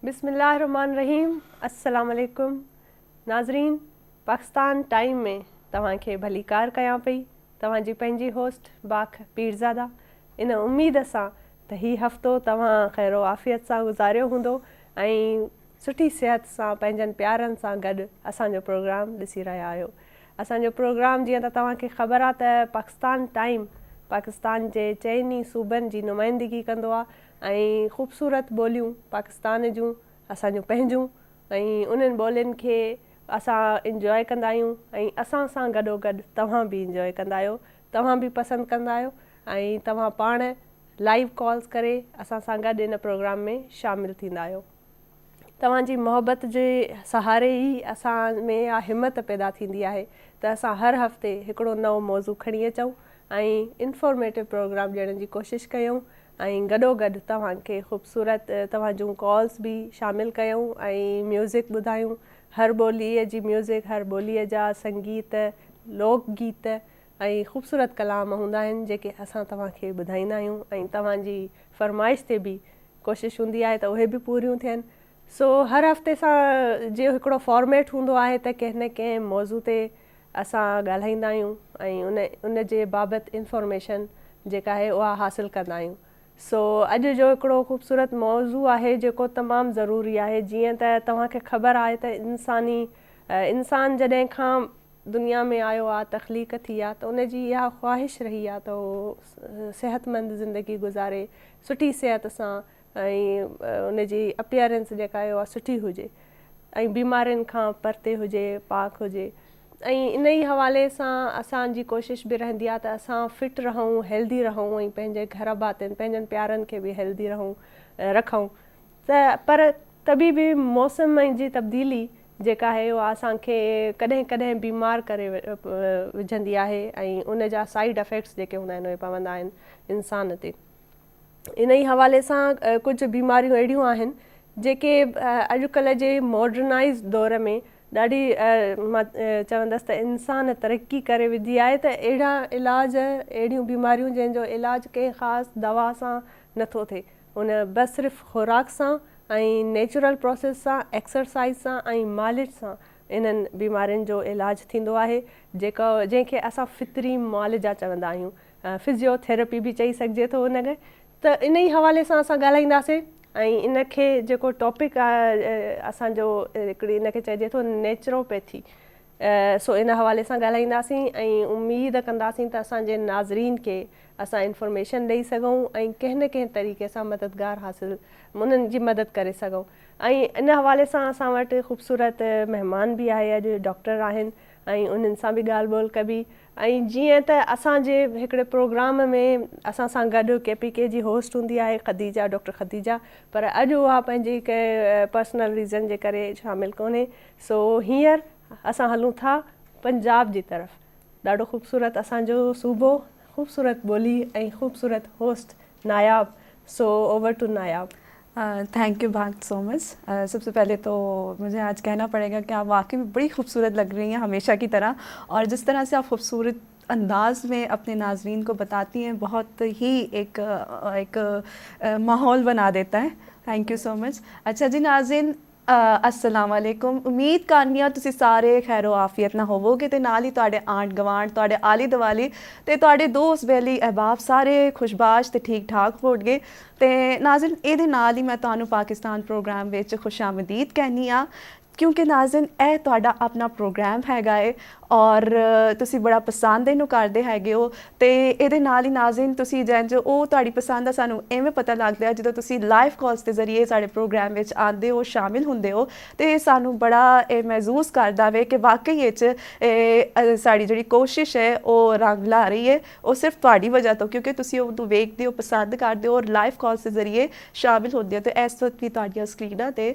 बिस्मिल्लाहिर्रहमानिर्रहीम। अस्सलाम वालेकुम नाज़रीन। पाकिस्तान टाइम में तव्हांखे भली कार कयां पई। तव्हांजी पंहिंजी होस्ट बाख पीरज़ादा। इन उम्मीद सां त हीउ हफ़्तो तव्हां ख़ैरो आफ़ियत सां गुज़ारियो हूंदो ऐं सुठी सिहत सां पंहिंजनि प्यारनि सां गॾु असांजो प्रोग्राम ॾिसी रहिया आहियो। असांजो प्रोग्राम जीअं त तव्हांखे ख़बर आहे त पाकिस्तान टाइम पाकिस्तान जे चइनी सूबनि जी नुमाइंदगी कंदो आहे ऐं ख़ूबसूरत ॿोलियूं पाकिस्तान जूं असांजूं पंहिंजूं ऐं उन्हनि ॿोलियुनि खे असां इंजॉय कंदा आहियूं ऐं असां सां गॾोगॾु तव्हां बि इंजॉय कंदा आहियो, तव्हां बि पसंदि कंदा आहियो ऐं तव्हां पाण लाइव कॉल्स करे असां सां गॾु इन प्रोग्राम में शामिलु थींदा आहियो। तव्हांजी मोहबत जे सहारे ई असां में इहा हिमत पैदा थींदी आहे त असां हर हफ़्ते हिकिड़ो नओं मौज़ू खणी अचूं ऐं इंफॉर्मेटिव प्रोग्राम ॾियण जी कोशिशि कयूं ऐं गॾोगॾु तव्हांखे ख़ूबसूरत तव्हां कॉल्स बि शामिलु कयूं ऐं म्यूज़िक ॿुधायूं। हर ॿोलीअ जी म्यूज़िक, हर ॿोलीअ जा संगीत, लोक गीत ऐं ख़ूबसूरत कलाम हूंदा आहिनि जेके असां तव्हांखे ॿुधाईंदा आहियूं ऐं तव्हांजी फरमाइश ते बि कोशिशि हूंदी आहे त उहे बि पूरियूं थियनि। सो हर हफ़्ते सां जो हिकिड़ो फॉर्मेट हूंदो आहे त कंहिं न कंहिं मौज़ू ते असां ॻाल्हाईंदा आहियूं ऐं उन जे बाबति इंफॉर्मेशन जेका आहे उहा हासिलु कंदा आहियूं। सो अॼु जो हिकिड़ो ख़ूबसूरत मौज़ू आहे जेको तमामु ज़रूरी आहे। जीअं त तव्हांखे ख़बर आहे त इंसान जॾहिं खां दुनिया में आयो आहे, तख़लीक़ थी आहे, त उनजी इहा ख़्वाहिश रही आहे त उहो सिहतमंद ज़िंदगी गुज़ारे, सुठी सिहत सां ऐं उनजी अपीयरेंस जेका आहे उहा सुठी हुजे ऐं बीमारियुनि खां परते हुजे, पाक हुजे। ऐं इन ई हवाले सां असांजी कोशिशि बि रहंदी आहे त असां फिट रहूं, हेल्दी रहूं ऐं पंहिंजे घर भातियुनि पंहिंजनि प्यारनि खे बि हेल्दी रखूं। त पर तबी बि मौसम जी तब्दीली जेका आहे उहा असांखे कॾहिं कॾहिं बीमार करे विझंदी आहे ऐं उन जा साइड इफ़ेक्ट्स जेके हूंदा आहिनि उहे पवंदा आहिनि इंसान ते। इन ई हवाले सां कुझु बीमारियूं अहिड़ियूं आहिनि जेके अॼुकल्ह जे मॉडर्नाइज़ दौर में ॾाढी मां चवंदसि त इंसान तरक़ी करे विधी आहे त अहिड़ा इलाज, अहिड़ियूं बीमारियूं जंहिंजो इलाजु कंहिं ख़ासि दवा सां नथो थिए, उन बसि सिर्फ़ु खुराक सां ऐं नेचुरल प्रोसेस सां, एक्सरसाइज़ सां ऐं मालिश सां इन्हनि बीमारियुनि जो इलाजु थींदो आहे जंहिंखे असां फितरी मुआलिजा चवंदा आहियूं। फिज़ियोथेरेपी बि चई सघिजे थो उनखे। त इन ई हवाले सां असां ॻाल्हाईंदासीं ऐं इनखे जेको टॉपिक आहे असांजो हिकिड़ी इनखे चइजे थो नेचुरोपैथी। सो इन हवाले सां ॻाल्हाईंदासीं ऐं उमेद कंदासीं त असांजे नाज़रीन खे असां इंफॉर्मेशन ॾेई सघूं ऐं कंहिं न कंहिं तरीक़े सां मददगार हासिलु उन्हनि जी मदद करे सघूं। ऐं इन हवाले सां असां वटि ख़ूबसूरत महिमान बि आहे, अॼु डॉक्टर आहिनि ऐं उन्हनि सां बि ॻाल्हि ॿोल कबी। ऐं जीअं त असांजे हिकिड़े प्रोग्राम में असां सां गॾु KPK जी होस्ट हूंदी आहे ख़दीजा, डॉक्टर ख़दीजा, पर अॼु उहा पंहिंजी कंहिं पर्सनल रीज़न जे करे शामिलु कोन्हे। सो हींअर असां हलूं था पंजाब जी तरफ़। ॾाढो ख़ूबसूरत असांजो सूबो, ख़ूबसूरत ॿोली ऐं ख़ूबसूरत host Nayab. So over to Nayab. Thank you भाग सो मच। सबसे पहले तो मुझे आज कहना पड़ेगा कि आप वाकई में बड़ी खूबसूरत लग रही हैं हमेशा की तरह, और जिस तरह से आप खूबसूरत अंदाज में अपने नाजरीन को बताती हैं बहुत ही एक माहौल बना देता है। Thank you so much. अच्छा जी नाज़रीन, अस्सलाम वालेकुम। उम्मीद करनी आ तुसी सारे खैरो आफियत ना होवोगे ते नाल ही तुहाडे आंढ गवांढ, तुहाडे आले दुआले ते तुहाडे दोस्त बेली अहबाब सारे खुशबाश ते ठीक ठाक होणगे। ते नाज़रीन इहदे नाल ही मैं तुहानू पाकिस्तान प्रोग्राम विच खुशामदीद कहनी आ, क्योंकि नाज़रीन ਇਹ ਤੁਹਾਡਾ ਆਪਣਾ ਪ੍ਰੋਗਰਾਮ ਹੈਗਾ ਏ ਔਰ ਤੁਸੀਂ ਬੜਾ ਪਸੰਦ ਇਹਨੂੰ ਕਰਦੇ ਹੈਗੇ ਹੋ। ਤੇ ਇਹਦੇ ਨਾਲ ਹੀ ਨਾਜ਼ਰੀਨ ਤੁਸੀਂ ਜਿੰਜ ਉਹ ਤੁਹਾਡੀ ਪਸੰਦ ਦਾ ਸਾਨੂੰ ਐਵੇਂ ਪਤਾ ਲੱਗਦਾ ਹੈ ਜਦੋਂ ਤੁਸੀਂ ਲਾਈਵ ਕਾਲਸ ਦੇ ਜ਼ਰੀਏ ਸਾਡੇ ਪ੍ਰੋਗਰਾਮ ਵਿੱਚ ਆਉਂਦੇ ਹੋ, ਸ਼ਾਮਿਲ ਹੁੰਦੇ ਹੋ, ਤੇ ਸਾਨੂੰ ਬੜਾ ਇਹ ਮਹਿਸੂਸ ਕਰਦਾ ਵੇ ਕਿ ਵਾਕਈ ਵਿੱਚ ਸਾਡੀ ਜਿਹੜੀ ਕੋਸ਼ਿਸ਼ ਹੈ ਉਹ ਰੰਗ ਲਾ ਰਹੀ ਹੈ। ਉਹ ਸਿਰਫ ਤੁਹਾਡੀ ਵਜ੍ਹਾ ਤੋਂ, ਕਿਉਂਕਿ ਤੁਸੀਂ ਉਹਨੂੰ ਵੇਖਦੇ ਹੋ, ਪਸੰਦ ਕਰਦੇ ਹੋ ਔਰ ਲਾਈਵ ਕਾਲਸ ਦੇ ਜ਼ਰੀਏ ਸ਼ਾਮਿਲ ਹੁੰਦੇ ਹੋ। ਤੇ ਇਸ ਵਕਤ ਵੀ ਤੁਹਾਡੀਆਂ ਸਕਰੀਨਾਂ ਤੇ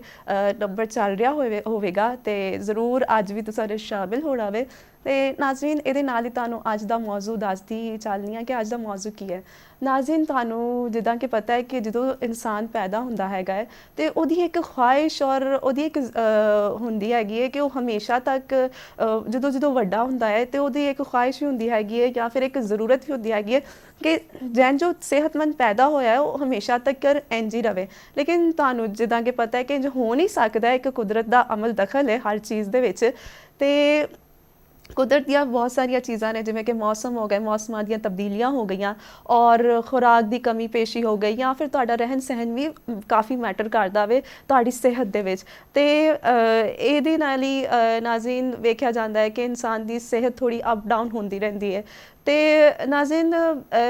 ਨੰਬਰ ਚੱਲ ਰਿਹਾ ਹੋਵੇਗਾ ਤੇ ਜ਼ਰੂਰ ਅੱਜ ਵੀ ਤੁਸੀਂ ਸ਼ਾਮਿਲ ਹੋਣਾ ਵੇ। ਤੇ ਨਾਜ਼ਰੀਨ ਇਹਦੇ ਨਾਲ ਹੀ ਤੁਹਾਨੂੰ ਅੱਜ ਦਾ ਮੌਜੂ ਦੱਸਦੀ ਚੱਲਨੀ ਆ ਕਿ ਅੱਜ ਦਾ ਮੌਜੂ ਕੀ ਹੈ। ਨਾਜ਼ਰੀਨ ਤੁਹਾਨੂੰ ਜਿੱਦਾਂ ਕਿ ਪਤਾ ਹੈ ਕਿ ਜਦੋਂ ਇਨਸਾਨ ਪੈਦਾ ਹੁੰਦਾ ਹੈਗਾ ਹੈ ਤੇ ਉਹਦੀ ਇੱਕ ਖੁਆਇਸ਼ ਔਰ ਉਹਦੀ ਇੱਕ ਹੁੰਦੀ ਹੈਗੀ ਹੈ ਕਿ ਉਹ ਹਮੇਸ਼ਾ ਤੱਕ ਜਦੋਂ ਜਦੋਂ ਵੱਡਾ ਹੁੰਦਾ ਹੈ ਤੇ ਉਹਦੀ ਇੱਕ ਖੁਆਇਸ਼ ਵੀ ਹੁੰਦੀ ਹੈਗੀ ਹੈ ਜਾਂ ਫਿਰ ਇੱਕ ਜ਼ਰੂਰਤ ਵੀ ਹੁੰਦੀ ਹੈਗੀ ਹੈ ਕਿ ਜੋ ਸਿਹਤਮੰਦ ਪੈਦਾ ਹੋਇਆ ਹੈ ਉਹ ਹਮੇਸ਼ਾ ਤੱਕ ਇੰਝ ਹੀ ਰਵੇ। ਲੇਕਿਨ ਤੁਹਾਨੂੰ ਜਿੱਦਾਂ ਕਿ ਪਤਾ ਹੈ ਕਿ ਇੰਝ ਹੋ ਨਹੀਂ ਸਕਦਾ, ਇੱਕ ਕੁਦਰਤ ਦਾ ਅਮਲ ਦਖਲ ਹੈ ਹਰ ਚੀਜ਼ ਦੇ ਵਿੱਚ। ਤੇ ਕੁਦਰਤ ਦੀਆਂ ਬਹੁਤ ਸਾਰੀਆਂ ਚੀਜ਼ਾਂ ਨੇ ਜਿਵੇਂ ਕਿ ਮੌਸਮ ਹੋ ਗਏ, ਮੌਸਮਾਂ ਦੀਆਂ ਤਬਦੀਲੀਆਂ ਹੋ ਗਈਆਂ ਔਰ ਖੁਰਾਕ ਦੀ ਕਮੀ ਪੇਸ਼ੀ ਹੋ ਗਈ ਜਾਂ ਫਿਰ ਤੁਹਾਡਾ ਰਹਿਣ ਸਹਿਣ ਵੀ ਕਾਫੀ ਮੈਟਰ ਕਰਦਾ ਵੇ ਤੁਹਾਡੀ ਸਿਹਤ ਦੇ ਵਿੱਚ। ਤੇ ਇਹਦੇ ਨਾਲ ਹੀ ਨਾਜ਼ਰੀਨ ਵੇਖਿਆ ਜਾਂਦਾ ਹੈ ਕਿ ਇਨਸਾਨ ਦੀ ਸਿਹਤ ਥੋੜ੍ਹੀ ਅਪ ਡਾਊਨ ਹੁੰਦੀ ਰਹਿੰਦੀ ਹੈ। ਤੇ ਨਾਜ਼ਰੀਨ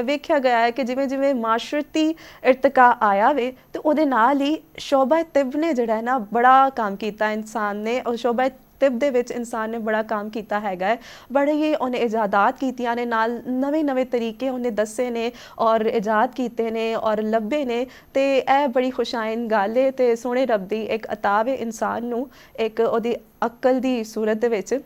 ਵੇਖਿਆ ਗਿਆ ਹੈ ਕਿ ਜਿਵੇਂ ਜਿਵੇਂ ਮਾਸ਼ਰਤੀ ਇਰਤਕਾ ਆਇਆ ਵੇ ਤੇ ਉਹਦੇ ਨਾਲ ਹੀ ਸ਼ੋਬਾ ਤਿਬ ਨੇ ਜਿਹੜਾ ਹੈ ਨਾ ਬੜਾ ਕੰਮ ਕੀਤਾ ਇਨਸਾਨ ਨੇ, ਔਰ ਸ਼ੋਬਾ ਤਿਬ ਦੇ ਵਿੱਚ ਇਨਸਾਨ ਨੇ ਬੜਾ ਕੰਮ ਕੀਤਾ ਹੈਗਾ ਹੈ। ਬੜੇ ਹੀ ਉਹਨੇ ਇਜਾਦਾਤ ਕੀਤੀਆਂ ਨੇ, ਨਾਲ ਨਵੇਂ ਨਵੇਂ ਤਰੀਕੇ ਉਹਨੇ ਦੱਸੇ ਨੇ ਔਰ ਇਜਾਦ ਕੀਤੇ ਨੇ ਔਰ ਲੱਭੇ ਨੇ। ਤੇ ਇਹ ਬੜੀ ਖੁਸ਼ਾਇਨ ਗੱਲ ਹੈ ਤੇ ਸੋਹਣੇ ਰੱਬ ਦੀ ਇੱਕ ਅਤਾ ਵੇ ਇਨਸਾਨ ਨੂੰ ਇੱਕ ਉਹਦੀ ਅਕਲ ਦੀ ਸੂਰਤ ਦੇ ਵਿੱਚ।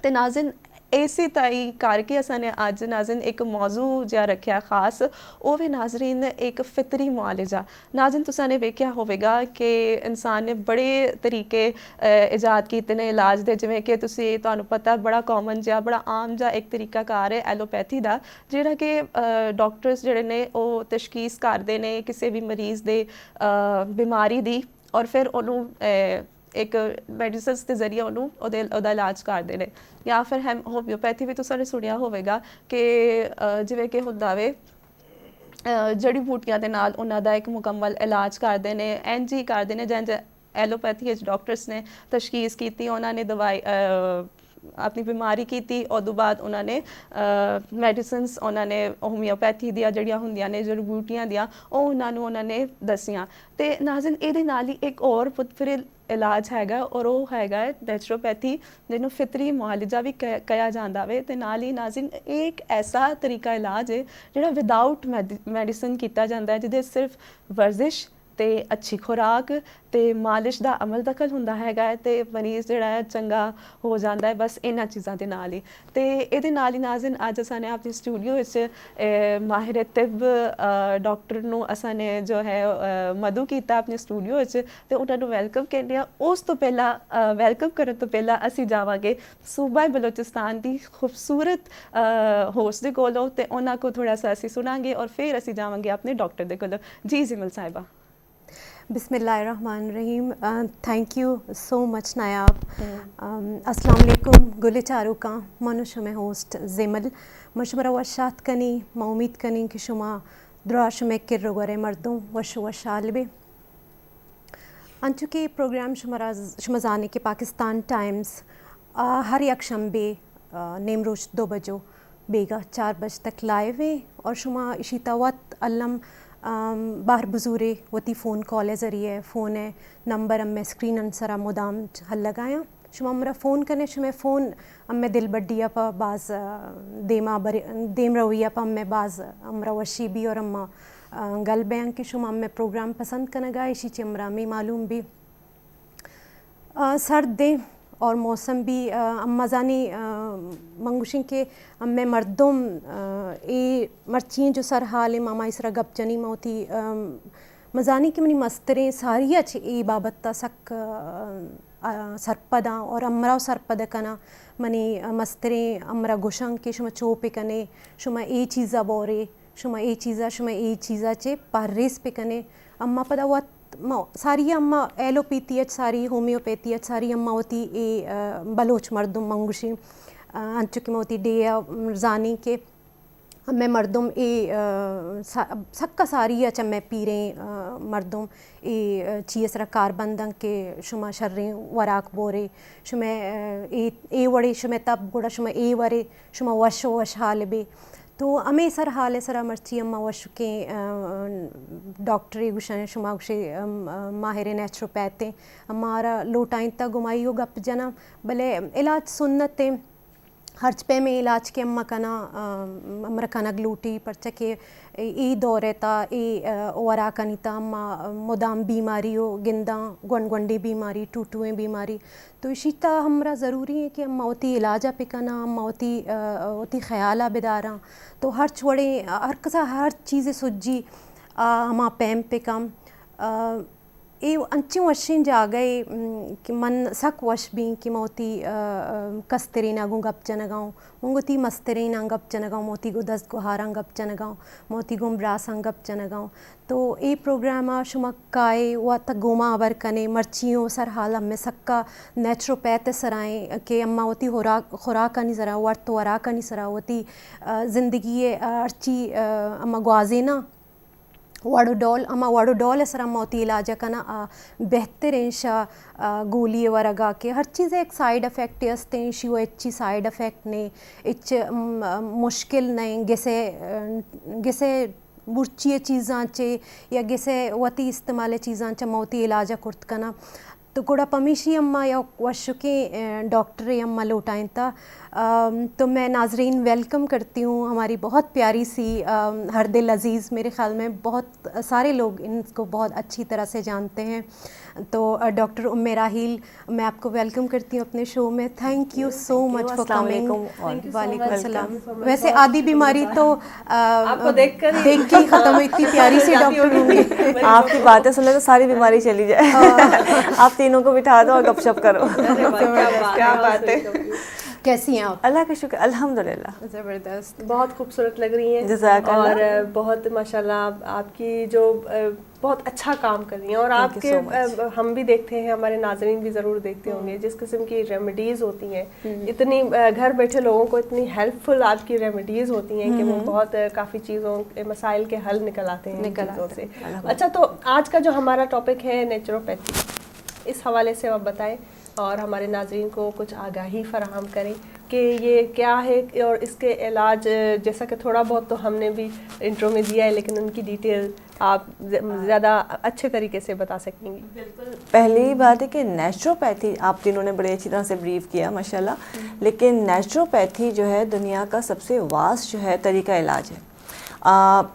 ਤੇ ਨਾਜ਼ਰੀਨ ਇਸੇ ਤਾਈ ਕਰਕੇ ਅਸਾਂ ਨੇ ਅੱਜ ਨਾਜ਼ਰੀਨ ਇੱਕ ਮੌਜੂ ਜਿਹਾ ਰੱਖਿਆ ਖਾਸ, ਉਹ ਵੀ ਨਾਜ਼ਰੀਨ ਇੱਕ ਫਿਤਰੀ ਮੁਆਲਜਾ। ਨਾਜ਼ਰੀਨ ਤੁਸਾਂ ਨੇ ਵੇਖਿਆ ਹੋਵੇਗਾ ਕਿ ਇਨਸਾਨ ਨੇ ਬੜੇ ਤਰੀਕੇ ਇਜਾਦ ਕੀਤੇ ਨੇ ਇਲਾਜ ਦੇ, ਜਿਵੇਂ ਕਿ ਤੁਹਾਨੂੰ ਪਤਾ ਬੜਾ ਕਾਮਨ ਜਿਹਾ ਬੜਾ ਆਮ ਜਿਹਾ ਇੱਕ ਤਰੀਕਾਕਾਰ ਹੈ ਐਲੋਪੈਥੀ ਦਾ, ਜਿਹੜਾ ਕਿ ਡਾਕਟਰਸ ਜਿਹੜੇ ਨੇ ਉਹ ਤਸ਼ਖੀਸ ਕਰਦੇ ਨੇ ਕਿਸੇ ਵੀ ਮਰੀਜ਼ ਦੇ ਬਿਮਾਰੀ ਦੀ ਔਰ ਫਿਰ ਉਹਨੂੰ ਇੱਕ ਮੈਡੀਸਨਸ ਦੇ ਜ਼ਰੀਏ ਉਹਨੂੰ ਉਹਦਾ ਇਲਾਜ ਕਰਦੇ ਨੇ। ਜਾਂ ਫਿਰ ਹੋਮਿਓਪੈਥੀ ਵੀ ਤੁਸੀਂ ਸੁਣਿਆ ਹੋਵੇਗਾ ਕਿ ਜਿਵੇਂ ਕਿ ਹੁੰਦਾ ਵੇ ਜੜੀ ਬੂਟੀਆਂ ਦੇ ਨਾਲ ਉਹਨਾਂ ਦਾ ਇੱਕ ਮੁਕੰਮਲ ਇਲਾਜ ਕਰਦੇ ਨੇ, ਇੰਝ ਹੀ ਕਰਦੇ ਨੇ ਜਿੰਝ ਐਲੋਪੈਥੀ ਵਿੱਚ ਡਾਕਟਰਸ ਨੇ ਤਸ਼ਖੀਸ ਕੀਤੀ, ਉਹਨਾਂ ਨੇ ਦਵਾਈ ਆਪਣੀ ਬਿਮਾਰੀ ਕੀਤੀ, ਉਦੋਂ ਬਾਅਦ ਉਹਨਾਂ ਨੇ ਮੈਡੀਸਨਸ ਉਹਨਾਂ ਨੇ ਹੋਮਿਓਪੈਥੀ ਦੀਆਂ ਜਿਹੜੀਆਂ ਹੁੰਦੀਆਂ ਨੇ ਜੜੀ ਬੂਟੀਆਂ ਦੀਆਂ ਉਹ ਉਹਨਾਂ ਨੇ ਦੱਸੀਆਂ। ਤੇ ਨਾਜ਼ਰੀਨ ਇਹਦੇ ਨਾਲ ਹੀ ਇੱਕ ਹੋਰ ਪੁੱਤਫਿਰ ਇਲਾਜ ਹੈਗਾ ਔਰ ਉਹ ਹੈਗਾ ਨੈਚੁਰੋਪੈਥੀ, ਜਿਹਨੂੰ ਫਿਤਰੀ ਮੁਆਲਜਾ ਵੀ ਕਿਹਾ ਜਾਂਦਾ ਵੇ। ਤੇ ਨਾਲ ਹੀ ਨਾਜ਼ਰੀਨ ਇਹ ਇੱਕ ਐਸਾ ਤਰੀਕਾ ਇਲਾਜ ਹੈ ਜਿਹੜਾ ਵਿਦਾਊਟ ਮੈਡੀਸਨ ਕੀਤਾ ਜਾਂਦਾ ਹੈ, ਜਿਹਦੇ ਸਿਰਫ ਵਰਜ਼ਿਸ਼ ਤੇ ਅੱਛੀ ਖੁਰਾਕ ਤੇ ਮਾਲਿਸ਼ ਦਾ ਅਮਲ ਦਖਲ ਹੁੰਦਾ ਹੈਗਾ ਹੈ ਤੇ ਮਰੀਜ਼ ਜਿਹੜਾ ਹੈ ਚੰਗਾ ਹੋ ਜਾਂਦਾ ਹੈ ਬਸ ਇਹਨਾਂ ਚੀਜ਼ਾਂ ਦੇ ਨਾਲ ਹੀ। ਤੇ ਇਹਦੇ ਨਾਲ ਹੀ ਨਾਜ਼ਰੀਨ ਅੱਜ ਅਸਾਂ ਨੇ ਆਪਣੇ ਸਟੂਡੀਓ ਵਿੱਚ ਮਾਹਿਰ ਤਿਬ ਡਾਕਟਰ ਨੂੰ ਅਸਾਂ ਨੇ ਜੋ ਹੈ ਮਦੂ ਕੀਤਾ ਆਪਣੇ ਸਟੂਡੀਓ ਵਿੱਚ ਤੇ ਉਹਨਾਂ ਨੂੰ ਵੈਲਕਮ ਕਹਿੰਦੇ ਆ। ਉਸ ਤੋਂ ਪਹਿਲਾਂ ਵੈਲਕਮ ਕਰਨ ਤੋਂ ਪਹਿਲਾਂ ਅਸੀਂ ਜਾਵਾਂਗੇ ਸੂਬਾ ਬਲੋਚਿਸਤਾਨ ਦੀ ਖੂਬਸੂਰਤ ਹੋਸਟ ਦੇ ਕੋਲੋਂ ਤੇ ਉਹਨਾਂ ਕੋਲ ਥੋੜਾ ਸਾ ਅਸੀਂ ਸੁਣਾਂਗੇ ਔਰ ਫਿਰ ਅਸੀਂ ਜਾਵਾਂਗੇ ਆਪਣੇ ਡਾਕਟਰ ਦੇ ਕੋਲੋਂ। ਜੀ ਜ਼ਿਮਲ ਸਾਹਿਬਾ। बिस्मिल्लाहिर्रहमानिर्रहीम। थैंक यू सो मच नायाब। अस्सलाम वालेकुम गुले चारुका मनुष्य में होस्ट जिमल मशवरा वशात कनी उम्मीद कनी कि शुमा द्राश में किर गरे मर्दों वशु वशालबे अंचुके प्रोग्राम शुमजाने के पाकिस्तान टाइम्स हर यकशंबे नेमरोज 2 बजो बेगा 4 बज तक लाइव है और शुमा इसी तवत अलम बाहर बुजूरे वती फ़ोन कॉल ज़रिए फ़ोन है नंबर अम्मे स्क्रीन अंसरा मुदाम हल लगाया शुमा हमरा फ़ोन करने शुमे फ़ोन अम्मे दिल बड्डिया पा बाज़ देम रवैया पा अम्मे बाज़ हमरा वशी भी और अम्मा गल बयान कि शुमा अम्मे प्रोग्राम पसंद करना गा इसी चमरा में मालूम भी सर्द दे और मौसम भी अम्मा जानी मंगुशिन के अम्मे मर्दों ए मर्चियाँ जो सर हाल मामा इसरा गपचनी मोती मजानी की मनी मस्तरें सारी अच्छी ए बाबत्ता सक सरपदा और अमरा सरपदा कना मनी मस्तरें अमरा गुशंग के शुमा चोपे कने शुमा ए चीज़ा बोरे शुमा ए चीज़ा चे पारेस पे कने अम्मा पदा वत सारी अम्मा एलोपैथी सारी होम्योपैथी सारी अम्मा होती ए बलोच मर्दुम मंगुशी अंचुकी मोती डे जानी के मैं मर्दुम ए सक्का सारी चम्मे पीरे मर्दुम ए चीसरा कारबंदंग के शुमा शर्रे वराक बोरे शुमे ए वड़े शुमे तब गुड़ा शुमा ए वरे शुमा वशो वश हालबे तो अमे सर हाल सरा मर्ची अम्मा वश के डॉक्टरी गुशन शुमा गुशे माहिर नेचुरोपैथ हमारा लोटाइन तक गुमाई हो गप जना भले इलाज सुन्नत हर्च पे में इलाज के अम्मा कना अमरकाना ग्लूटी परचा के ई दौरे ता ई वरा कनिता अम्मा मुदाम बीमारी हो गिंदा गुंडी बीमारी टूटुएं बीमारी तो इसीता हमरा ज़रूरी है कि अम्मा होती इलाजा पे कना अम्मा होती ख्याला बेदारा तो हर छोड़े हर कसा हर चीज़ें सुजी हमा पैम पे कम ये अंची वशीं जा गए कि मन सक वश भी कि मोती कस्तरी ना गप चनगाँव मुंगती मस्तरी ना गप चनगाँव मोती गो दस गुहारा गप चनगाँव मोती गुम ब्रासंग गप चनगाँव तो ये प्रोग्राम शुमक्काए व तक गोमा अबर कने मर्चियों सर हाल में सक्का नेचुरोपैथ सराएं के अम्मा होती खुराक नहीं सरा वर्त वरा का नहीं सरा होती ज़िंदगी अर्ची अम्मा ग्वाजेना वाडोडॉल अम्मा वाडोडॉल असर अम्मा होती इलाजा कना बेहतर इंशा गोली वरगा के हर चीज़ एक साइड इफ़ेक्ट हस्ते शिव अच्छी साइड इफ़ेक्ट ने इच मुश्किल नहीं गिसे बुर्ची चीज़ां चे या गिसे वती इस्तेमाल चीज़ां च मोती इलाजा कुर्त कना तो गुड़ा पमीशी अम्मा या वशुके डॉक्टर अम्मा लौटाएं था तो मैं नाजरीन वेलकम करती हूँ हमारी बहुत प्यारी सी हर दिल अज़ीज़ मेरे ख़्याल में बहुत सारे लोग इनको बहुत अच्छी तरह से जानते हैं तो डॉक्टर उम्मे राहील मैं आपको वेलकम करती हूँ अपने शो में thank you so much for coming वालेकुम सलाम वैसे आदि बीमारी तो आपको देख के ही ख़त्म हुई इतनी प्यारी सी डॉक्टर होंगी आपकी बातें सुन ले तो सारी बीमारी चली जाए आप तीनों को बिठा दो और गपशप करो क्या बात है कैसी हैं आप अल्लाह का शुक्र अल्हम्दुलिल्लाह ज़बरदस्त बहुत खूबसूरत लग रही हैं जज़ाकल्लाह। और बहुत माशाल्लाह आपकी जो बहुत अच्छा काम कर रही हैं और Thank you आपके so much। हम भी देखते हैं हमारे नाज़रीन भी ज़रूर देखते होंगे जिस किस्म की रेमेडीज़ होती हैं इतनी घर बैठे लोगों को इतनी हेल्पफुल आपकी रेमेडीज़ होती हैं कि वो बहुत काफ़ी चीज़ों मसाइल के हल निकल आते हैं इन चीज़ों से। अच्छा तो आज का जो हमारा टॉपिक है नेचुरोपैथी इस हवाले से आप बताएं और हमारे नाज़रीन को कुछ आगाही फराहम करें कि ये क्या है और इसके इलाज जैसा कि थोड़ा बहुत तो हमने भी इंट्रो में दिया है लेकिन उनकी डिटेल आप ज़्यादा अच्छे तरीके से बता सकेंगी। पहली बात है कि नेचुरोपैथी आप तीनों ने बड़े अच्छी तरह से ब्रीफ किया माशाल्लाह लेकिन नेचुरोपैथी जो है दुनिया का सबसे वास्ट जो है तरीका इलाज है।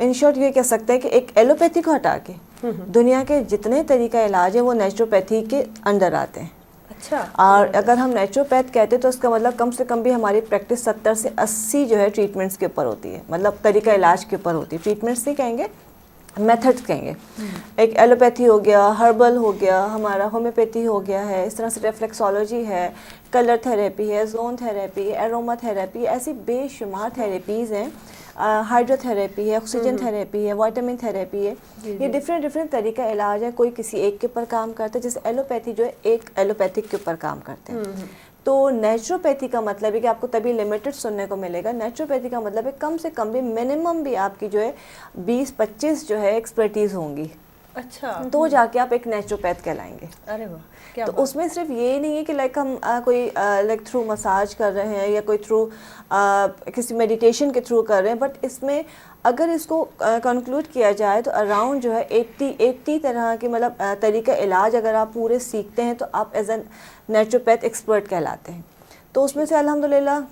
इन शॉर्ट ये कह सकते हैं कि एक एलोपैथी को हटा के दुनिया के जितने तरीका इलाज है वो नेचुरोपैथी के अंडर आते हैं। अच्छा और अगर हम नेचुरोपैथ कहते हैं तो उसका मतलब कम से कम भी हमारी प्रैक्टिस 70 से 80 जो है ट्रीटमेंट्स के ऊपर होती है मतलब तरीका इलाज के ऊपर होती है। ट्रीटमेंट्स नहीं कहेंगे मेथड्स कहेंगे। एक एलोपैथी हो गया हर्बल हो गया हमारा होम्योपैथी हो गया है इस तरह से रिफ्लेक्सोलॉजी है कलर थेरेपी है जोन थेरेपी एरोमा थेरेपी ऐसी बेशुमार थेरेपीज़ हैं। हाइड्रोथेरेपी है ऑक्सीजन थेरेपी है विटामिन थेरेपी है ये डिफरेंट तरीका इलाज है। कोई किसी एक के ऊपर काम करता है जैसे एलोपैथी जो है एक एलोपैथिक के ऊपर काम करते हैं। तो नेचुरोपैथी का मतलब है कि आपको तभी लिमिटेड सुनने को मिलेगा। नेचुरोपैथी का मतलब है कम से कम भी मिनिमम भी आपकी जो है 20-25 जो है एक्सपर्टीज़ होंगी। अच्छा तो जाके आप एक नेचुरोपैथ कहलाएंगे। अरे वाह क्या तो उसमें सिर्फ ये नहीं है कि लाइक हम कोई लाइक थ्रू मसाज कर रहे हैं या कोई थ्रू किसी मेडिटेशन के थ्रू कर रहे हैं बट इसमें अगर इसको कंक्लूड किया जाए तो अराउंड जो है 80 तरह के मतलब तरीका इलाज अगर आप पूरे सीखते हैं तो आप एज एन नेचुरोपैथ एक्सपर्ट कहलाते हैं। तो उसमें से अल्हम्दुलिल्लाह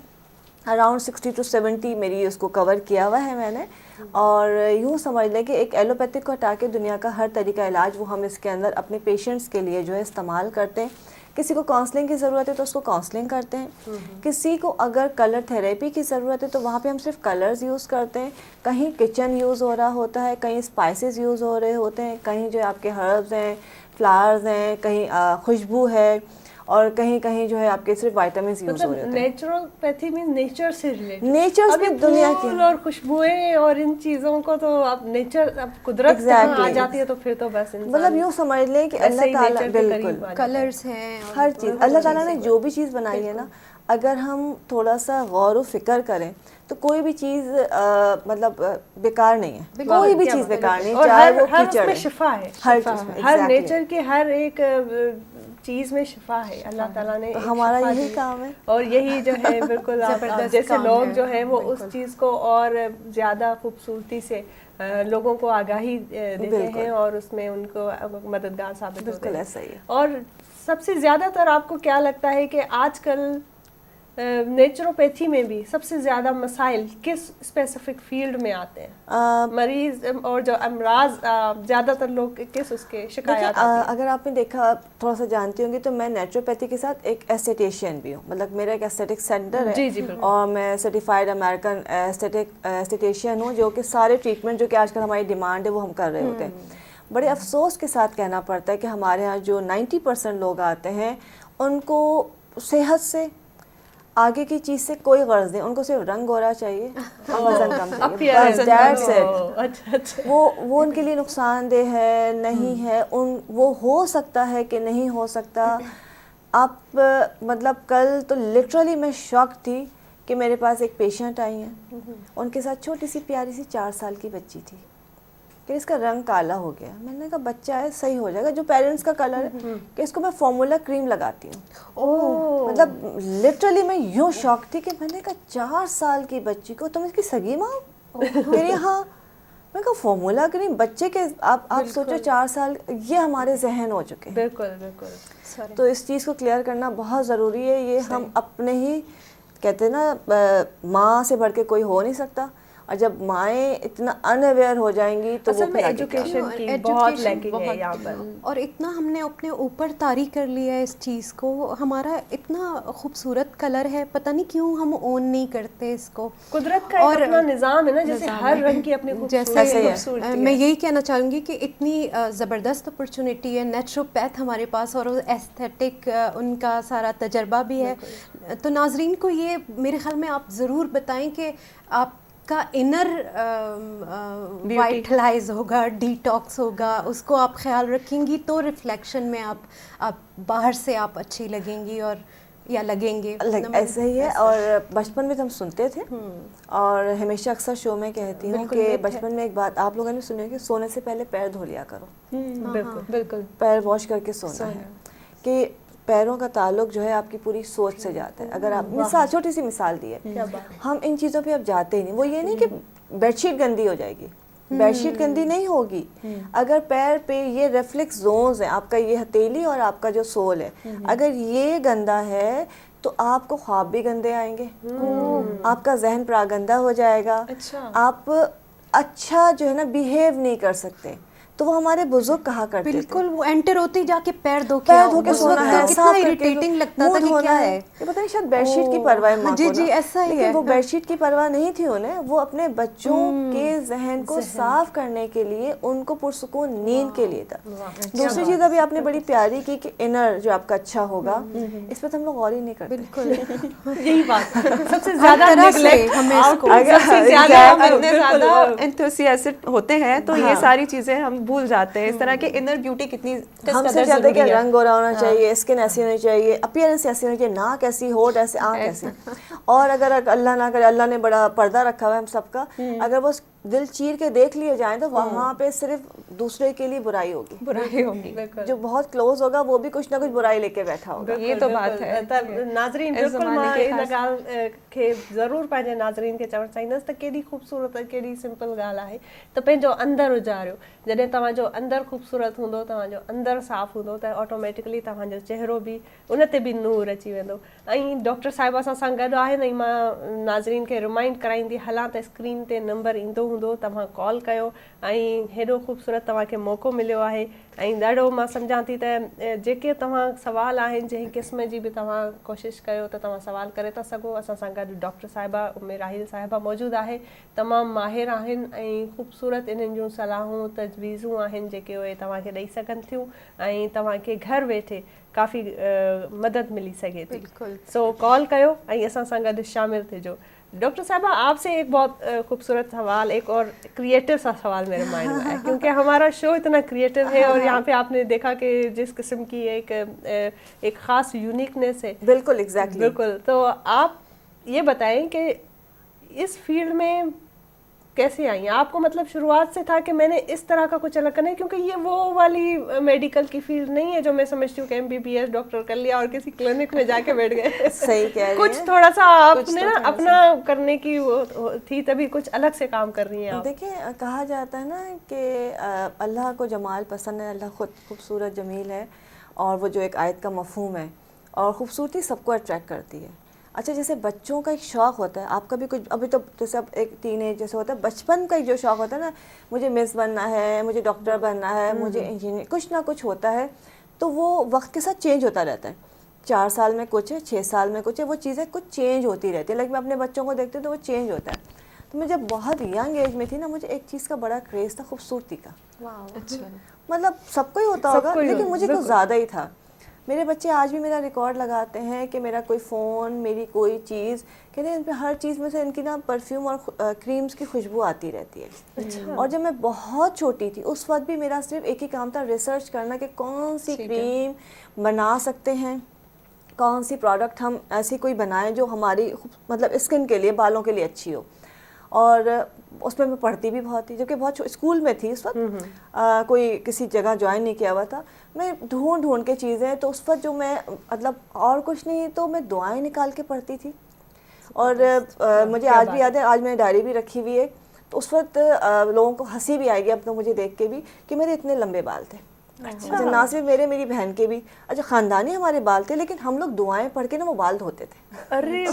अराउंड 60 to 70 मेरी उसको कवर किया हुआ है मैंने। और यूँ समझ लें कि एक एलोपैथिक को हटा के दुनिया का हर तरीका इलाज वो हम इसके अंदर अपने पेशेंट्स के लिए जो है इस्तेमाल करते हैं। किसी को काउंसलिंग की ज़रूरत है तो उसको काउंसलिंग करते हैं। किसी को अगर कलर थेरेपी की ज़रूरत है तो वहाँ पे हम सिर्फ कलर्स यूज़ करते हैं। कहीं किचन यूज़ हो रहा होता है कहीं स्पाइसेस यूज़ हो रहे होते हैं कहीं जो आपके हर्ब्स हैं फ्लावर्स हैं कहीं खुशबू है और कहीं कहीं जो है आपके सिर्फ विटामिन यूज हो रहे हैं। नेचुरोपैथी मीन नेचर से रिलेटेड नेचर में दुनिया की और खुशबुएं और इन चीजों को तो आप नेचर अब कुदरत Exactly. आ जाती है तो फिर तो बस मतलब यूँ समझ लें कि अल्लाह ताला बिल्कुल कलर्स हैं हर चीज़ अल्लाह ताला ने जो भी चीज़ बनाई है ना अगर हम थोड़ा सा गौर व फिक्र करें तो कोई भी चीज़ मतलब बेकार नहीं है। कोई भी चीज़ बेकार नहीं है चाहे वो कीचड़ है शिफा है हर नेचर के हर एक चीज़ में शिफा है अल्लाह ताला ने। तो हमारा यही काम है और यही जो है बिल्कुल आप जैसे लोग जो है वो उस चीज़ को और ज़्यादा खूबसूरती से लोगों को आगाही देते हैं और उसमें उनको मददगार साबित होते हैं। ऐसा ही है। और सबसे ज़्यादातर आपको क्या लगता है कि आजकल नेचुरोपैथी में भी सबसे ज़्यादा मसाइल किस स्पेसिफिक फील्ड में आते हैं? मरीज और जो अमराज ज़्यादातर लोग किस उसके शिकायत आती हैं? अगर आपने देखा, थोड़ा सा जानती होंगी, तो मैं नेचुरोपैथी के साथ एक एस्थेटिशियन भी हूँ, मतलब मेरा एक एस्थेटिक सेंटर है। जी जी बिल्कुल। और मैं सर्टिफाइड अमेरिकन एस्थेटिशियन हूँ, जो कि सारे ट्रीटमेंट जो कि आजकल हमारी डिमांड है वो हम कर रहे होते हैं। बड़े अफसोस के साथ कहना पड़ता है कि हमारे यहाँ जो 90% लोग आते हैं उनको सेहत से, आगे की चीज़ से कोई गर्ज नहीं, उनको सिर्फ रंग गोरा चाहिए और वजन कम चाहिए, बस that's it। अच्छा। वो उनके लिए नुकसानदेह है, नहीं है, वो हो सकता है कि नहीं हो सकता। आप मतलब कल तो लिटरली मैं शॉक थी कि मेरे पास एक पेशेंट आई हैं, उनके साथ छोटी सी प्यारी सी 4 साल की बच्ची थी कि इसका रंग काला हो गया। मैंने कहा बच्चा है, सही हो जाएगा, जो पेरेंट्स का कलर है, कि इसको मैं फॉर्मूला क्रीम लगाती हूँ। मतलब लिटरली मैं यूँ शॉक थी कि मैंने कहा 4 साल की बच्ची को तुम इसकी सगी माँ? कह रही हाँ। मैं कहा फॉर्मूला क्रीम बच्चे के, आप सोचो 4 साल, ये हमारे जहन हो चुके हैं। बिल्कुल बिल्कुल। तो इस चीज़ को क्लियर करना बहुत ज़रूरी है। ये हम अपने ही कहते हैं ना, माँ से बढ़ के कोई हो नहीं सकता, और जब माएँ इतना अनअवेयर हो जाएंगी तो असल वो में फिर एजुकेशन की Education बहुत लैकिंग है यहाँ पर। और इतना हमने अपने ऊपर तारी कर लिया है इस चीज़ को। हमारा इतना खूबसूरत कलर है, पता नहीं क्यों हम ओन नहीं करते इसको। कुदरत का एक अपना निज़ाम है ना, जैसे हर रंग की अपनी जैसे खूबसूरती है। मैं यही कहना चाहूँगी कि इतनी ज़बरदस्त अपॉर्चुनिटी है, नेचुरोपैथ हमारे पास और एस्थेटिक उनका सारा तजर्बा भी है। तो नाजरीन को ये मेरे ख्याल में आप ज़रूर बताएं कि आपका इनर वाइटलाइज होगा, डिटॉक्स होगा, उसको आप ख्याल रखेंगी तो रिफ्लेक्शन में आप बाहर से आप अच्छी लगेंगी और या लगेंगे। ऐसे ही है। और बचपन में तो हम सुनते थे, और हमेशा अक्सर शो में कहती हूँ कि बचपन में एक बात आप लोगों ने सुनी कि सोने से पहले पैर धो लिया करो, बिल्कुल बिल्कुल। पैर वॉश करके सोना है, कि पैरों का ताल्लुक जो है आपकी पूरी सोच से जाता है। अगर आप मिसाल, छोटी सी मिसाल दी है, हम इन चीज़ों पे अब जाते ही नहीं। वो ये नहीं कि बेडशीट गंदी हो जाएगी, बेडशीट गंदी नहीं होगी। अगर पैर पे ये रिफ्लेक्स जोन्स हैं, आपका ये हथेली और आपका जो सोल है, अगर ये गंदा है तो आपको ख्वाब भी गंदे आएंगे, आपका जहन प्रागंदा हो जाएगा, आप अच्छा जो है ना बिहेव नहीं कर सकते। तो वो हमारे बुजुर्ग कहा करते थे, बिल्कुल, वो एंटर होते ही जाके पैर धो के सोना है, कितना इरिटेटिंग लगता था कि क्या है ये पता नहीं, शायद बेडशीट की परवाह है माँ को। जी जी, ऐसा ही है। वो बेडशीट की परवाह नहीं थी उन्हें, वो अपने बच्चों के जहन को साफ करने के लिए, उनको पुरसुकून नींद के लिए था। दूसरी चीज़ अभी आपने बड़ी प्यारी की कि इनर जो आपका अच्छा होगा, इस पर तो हम लोग गौर ही नहीं करते। बिल्कुल यही बात सबसे ज़्यादा नेगलेक्ट हमें इसको ज़्यादा एंथुसियास्टिक होते हैं तो ये सारी चीज़ें हम भूल जाते हैं। इस तरह के इनर ब्यूटी कितनी हम सिर्फ चाहते हैं कि रंग गोरा होना चाहिए, स्किन ऐसी होनी चाहिए, अपीयरेंस ऐसी होनी चाहिए, नाक ऐसी, होठ ऐसे, आँख ऐसी। और अगर अल्लाह ना करे, अल्लाह ने बड़ा पर्दा रखा हुआ है हम सबका, अगर वो दिल चीर के देख लिए जाएं तो वहाँ पे सिर्फ दूसरे के लिए बुराई होगी। जो बहुत क्लोज होगा वो भी कुछ ना कुछ बुराई लेके बैठा होगा। ये तो बात है। नाज़रीन बिल्कुल मां इन ॻाल्हि खे ज़रूर पंहिंजे नाज़रीन खे चवणु चाहींदसि त केॾी ख़ूबसूरत, केॾी सिंपल ॻाल्हि आहे त पंहिंजो अंदरि उजारियो। जॾहिं तव्हांजो अंदरि ख़ूबसूरत हूंदो, तव्हांजो अंदरि साफ़ हूंदो, त ऑटोमेटिकली तव्हांजो चहिरो बि उन ते बि नूर अची वेंदो। ऐं डॉक्टर साहिबा सां गॾु आहे न, मां नाज़रीन खे रिमाइंड कराईंदी हलां त स्क्रीन ते नंबर ईंदो हूंदो, तव्हां कॉल कयो। ऐं हेॾो ख़ूबसूरत तव्हांखे मौक़ो मिलियो आहे। ऐं ॾाढो मां सम्झां थी त जेके तव्हां सवाल आहिनि, जंहिं क़िस्म जी बि तव्हां कोशिशि कयो त तव्हां सवाल करे था सघो। असां सां गॾु डॉक्टर साहिबा उम्मे राहिल साहिबा मौजूदु आहे, तमामु माहिर आहिनि ऐं ख़ूबसूरत इन्हनि जूं सलाहूं तजवीज़ूं आहिनि जेके उहे तव्हांखे ॾेई सघनि थियूं ऐं तव्हांखे घरु वेठे काफ़ी मदद मिली सके थी। सो कॉल कयो ऐं असां सां गॾु शामिल थिजो। डॉक्टर साहबा, आपसे एक बहुत खूबसूरत सवाल, एक और क्रिएटिव सा सवाल मेरे माइंड में है, क्योंकि हमारा शो इतना क्रिएटिव है और यहाँ पे आपने देखा कि जिस किस्म की एक ख़ास यूनिकनेस है। बिल्कुल एग्जैक्टली बिल्कुल। तो आप ये बताएं कि इस फील्ड में कैसे आई हैं? आपको मतलब शुरुआत से था कि मैंने इस तरह का कुछ अलग करना है, क्योंकि ये वो वाली मेडिकल की फील्ड नहीं है जो मैं समझती हूँ कि MBBS डॉक्टर कर लिया और किसी क्लिनिक में जाके बैठ गए। सही कह रही हैं। कुछ थोड़ा सा आपने ना अपना करने की वो थी, तभी कुछ अलग से काम कर रही हैं आप। देखिए, कहा जाता है ना कि अल्लाह को जमाल पसंद है, अल्लाह खुद खूबसूरत जमील है, और वो जो एक आयत का मफहूम है, और ख़ूबसूरती सबको अट्रैक्ट करती है। اچھا جیسے بچوں کا ایک شوق ہوتا ہے, آپ کا بھی کچھ ابھی تو جیسے اب ایک ٹین ایج جیسے ہوتا ہے, بچپن کا ایک جو شوق ہوتا ہے نا, مجھے مس بننا ہے, مجھے ڈاکٹر بننا ہے, مجھے انجینئر, کچھ نہ کچھ ہوتا ہے, تو وہ وقت کے ساتھ چینج ہوتا رہتا ہے. 4 سال میں کچھ ہے, 6 سال میں کچھ ہے, وہ چیزیں کچھ چینج ہوتی رہتی ہے. میں اپنے بچوں کو دیکھتی ہوں تو وہ چینج ہوتا ہے. تو میں جب بہت ینگ ایج میں تھی نا, مجھے ایک چیز کا بڑا کریز تھا, خوبصورتی کا. مطلب سب کو ہی ہوتا ہوگا, لیکن مجھے کچھ زیادہ ہی تھا. میرے بچے آج بھی میرا ریکارڈ لگاتے ہیں کہ میرا کوئی فون, میری کوئی چیز, کہتے ہیں ان پہ ہر چیز میں سے ان کی نا پرفیوم اور کریمز کی خوشبو آتی رہتی ہے. اور جب میں بہت چھوٹی تھی اس وقت بھی میرا صرف ایک ہی کام تھا, ریسرچ کرنا کہ کون سی کریم بنا سکتے ہیں, کون سی پروڈکٹ ہم ایسی کوئی بنائیں جو ہماری مطلب اسکن کے لیے, بالوں کے لیے اچھی ہو. اور اس میں پڑھتی بھی بہت تھی, جو کہ بہت اسکول میں تھی اس وقت, کوئی کسی جگہ جوائن نہیں کیا ہوا تھا. میں ڈھونڈ کے چیزیں, تو اس وقت جو میں مطلب اور کچھ نہیں تو میں دعائیں نکال کے پڑھتی تھی. اور مجھے آج بھی یاد ہے, آج میں نے ڈائری بھی رکھی ہوئی ہے, تو اس وقت لوگوں کو ہنسی بھی آئے گی اب تو مجھے دیکھ کے بھی کہ میرے اتنے لمبے بال تھے. اچھا نہ صرف میری بہن کے بھی, اچھا خاندانی ہمارے بال تھے, لیکن ہم لوگ دعائیں پڑھ کے نا وہ بال دھوتے تھے. ارے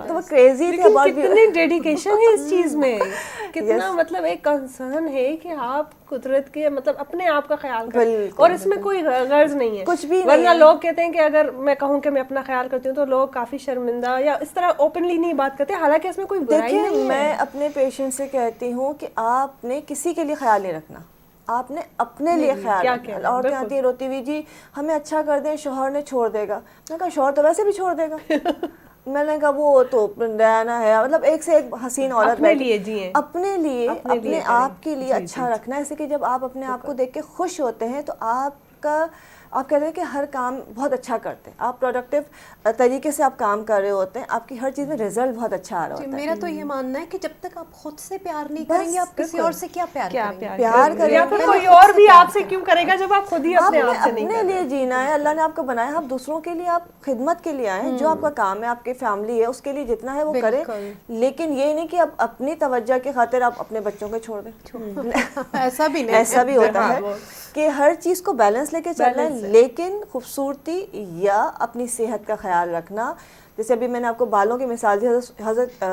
تو وہ کریزی تھے. کتنی ڈیڈیکیشن ہے اس چیز میں, کتنا مطلب ایک کنسرن ہے کہ آپ قدرت کے مطلب اپنے آپ کا خیال کریں, اور اس میں کوئی غرض نہیں ہے کچھ بھی. ورنہ لوگ کہتے ہیں کہ اگر میں کہوں کہ میں اپنا خیال کرتی ہوں تو لوگ کافی شرمندہ یا اس طرح اوپنلی نہیں بات کرتے, حالانکہ اس میں کوئی برائی نہیں ہے. دیکھیں میں اپنے پیشنٹ سے کہتی ہوں کہ آپ نے کسی کے لیے خیال نہیں رکھنا, آپ نے اپنے لیے خیال رکھنا. عورتیں آتی ہیں روتی ہوئی, جی ہمیں اچھا کر دیں, شوہر نے چھوڑ دے گا. میں نے کہا شوہر تو ویسے بھی چھوڑ دے گا. میں نے کہا وہ تو ڈیانا ہے, مطلب ایک سے ایک حسین عورت اپنے لیے جیئیں, اپنے آپ کے لیے اچھا رکھنا ہے. ایسے کہ جب آپ اپنے آپ کو دیکھ کے خوش ہوتے ہیں تو آپ کہتے ہیں کہ ہر کام بہت اچھا کرتے ہیں, آپ پروڈکٹیو طریقے سے آپ کام کر رہے ہوتے ہیں, آپ کی ہر چیز میں رزلٹ بہت اچھا آ رہا ہوتا ہے. میرا تو یہ ماننا ہے کہ جب تک آپ خود سے پیار نہیں کریں گے, آپ کسی اور سے کیا پیار کریں گے؟ پیار کریں یا پھر کوئی اور بھی آپ سے کیوں کرے گا جب آپ خود ہی اپنے آپ سے نہیں اپنے لیے جینا ہے. اللہ نے آپ کو بنایا, آپ دوسروں کے لیے آپ خدمت کے لیے آئے, جو آپ کا کام ہے, آپ کی فیملی ہے, اس کے لیے جتنا ہے وہ کریں. لیکن یہ نہیں کہ آپ اپنی توجہ کی خاطر آپ اپنے بچوں کو چھوڑ دیں. ایسا بھی نہیں, ایسا بھی ہوتا ہے کہ ہر چیز کو بیلنس لے کے چلنا ہے, لیکن خوبصورتی یا اپنی صحت کا خیال رکھنا. جیسے ابھی میں نے آپ کو بالوں کی مثال دی, حضرت